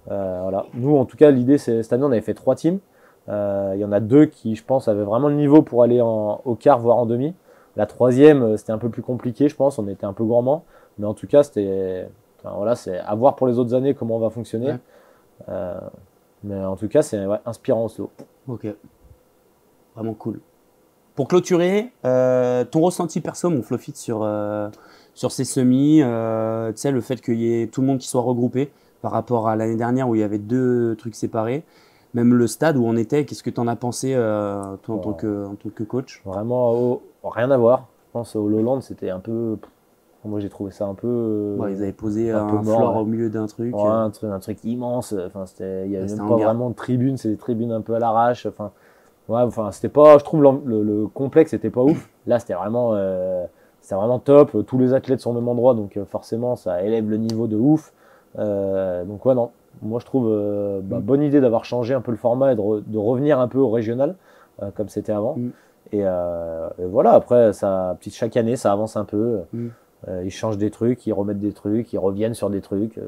voilà. Nous, en tout cas, l'idée, c'est cette année, on avait fait 3 teams. Il y en a 2 qui, je pense, avaient vraiment le niveau pour aller au quart, voire en demi. La 3e, c'était un peu plus compliqué, je pense. On était un peu gourmand. Mais en tout cas, c'est à voir pour les autres années comment on va fonctionner. Ouais. Mais en tout cas, c'est inspirant Oslo. Ok. Vraiment cool. Pour clôturer, ton ressenti perso, mon Flowfit, sur ces semis, tu sais, le fait qu'il y ait tout le monde qui soit regroupé par rapport à l'année dernière où il y avait 2 trucs séparés. Même le stade où on était, qu'est-ce que tu en as pensé toi, en tant que coach? Vraiment, rien à voir. Je pense au Lowland, c'était un peu. Moi, j'ai trouvé ça un peu. Ils avaient posé un peu mort, floor au milieu d'un truc. Ouais, un truc immense. Enfin, il y avait même pas vraiment de tribunes, c'est des tribunes un peu à l'arrache. C'était pas. Je trouve le complexe était pas ouf. Là, c'était vraiment top. Tous les athlètes sont au même endroit, donc forcément, ça élève le niveau de ouf. Donc ouais, non. Moi, je trouve bonne idée d'avoir changé un peu le format et de revenir un peu au régional, comme c'était avant. Et voilà, après, chaque année, ça avance un peu. Ils changent des trucs, ils remettent des trucs, ils reviennent sur des trucs.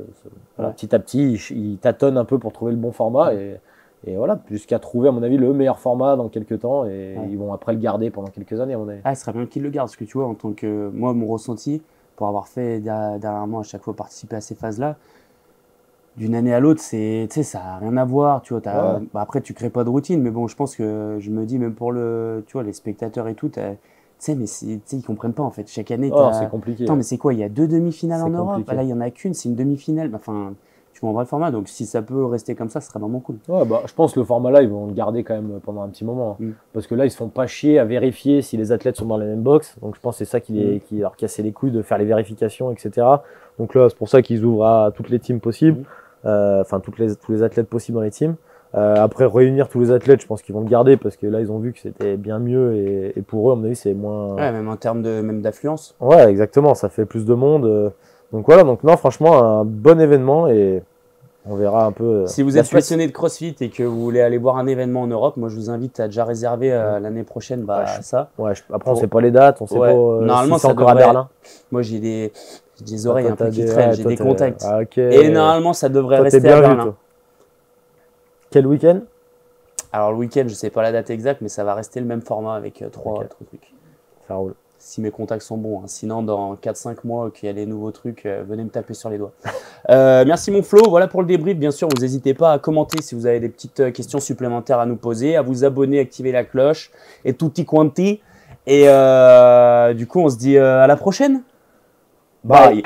Voilà, petit à petit, ils tâtonnent un peu pour trouver le bon format. Et voilà, jusqu'à trouver, à mon avis, le meilleur format dans quelques temps. Et ils vont après le garder pendant quelques années, à mon avis. Ah, il serait bien qu'ils le gardent, parce que tu vois, en tant que moi, mon ressenti, pour avoir fait dernièrement à chaque fois participer à ces phases-là, d'une année à l'autre, ça n'a rien à voir. Tu vois, après, tu crées pas de routine, mais bon, je pense que je me dis, même pour les spectateurs et tout, mais ils comprennent pas en fait. Chaque année, c'est compliqué. Attends, mais c'est quoi? Il y a 2 demi-finales en Europe. Là, il y en a qu'une, c'est une demi-finale. Enfin, tu comprends le format. Donc, si ça peut rester comme ça, ce serait vraiment cool. Ouais, je pense que le format là, ils vont le garder quand même pendant un petit moment. Parce que là, ils se font pas chier à vérifier si les athlètes sont dans la même box. Donc, je pense que c'est ça qui leur cassait les couilles de faire les vérifications, etc. Donc là, c'est pour ça qu'ils ouvrent à toutes les teams possibles. Tous les athlètes possibles dans les teams. Après, réunir tous les athlètes, je pense qu'ils vont le garder parce que là, ils ont vu que c'était bien mieux et pour eux, à mon avis, c'est moins. Ouais, même en termes d'affluence. Ouais, exactement, ça fait plus de monde. Donc voilà, non, franchement, un bon événement et on verra un peu. Si vous êtes passionné de CrossFit et que vous voulez aller voir un événement en Europe, moi, je vous invite à déjà réserver l'année prochaine ça. Ouais, après, on sait pas les dates, on sait pas normalement, si c'est encore à Berlin. Moi, j'ai des oreilles un peu qui traînent, j'ai des contacts. Okay. Et normalement, ça devrait rester bien à Berlin. Vu, quel week-end? Alors, le week-end, je sais pas la date exacte, mais ça va rester le même format avec 3 trucs. Ça roule. Si mes contacts sont bons. Sinon, dans 4-5 mois, qu'il y a les nouveaux trucs, venez me taper sur les doigts. Merci, mon Flo. Voilà pour le débrief. Bien sûr, vous n'hésitez pas à commenter si vous avez des petites questions supplémentaires à nous poser, à vous abonner, activer la cloche et tutti quanti. Et du coup, on se dit à la prochaine. Bye.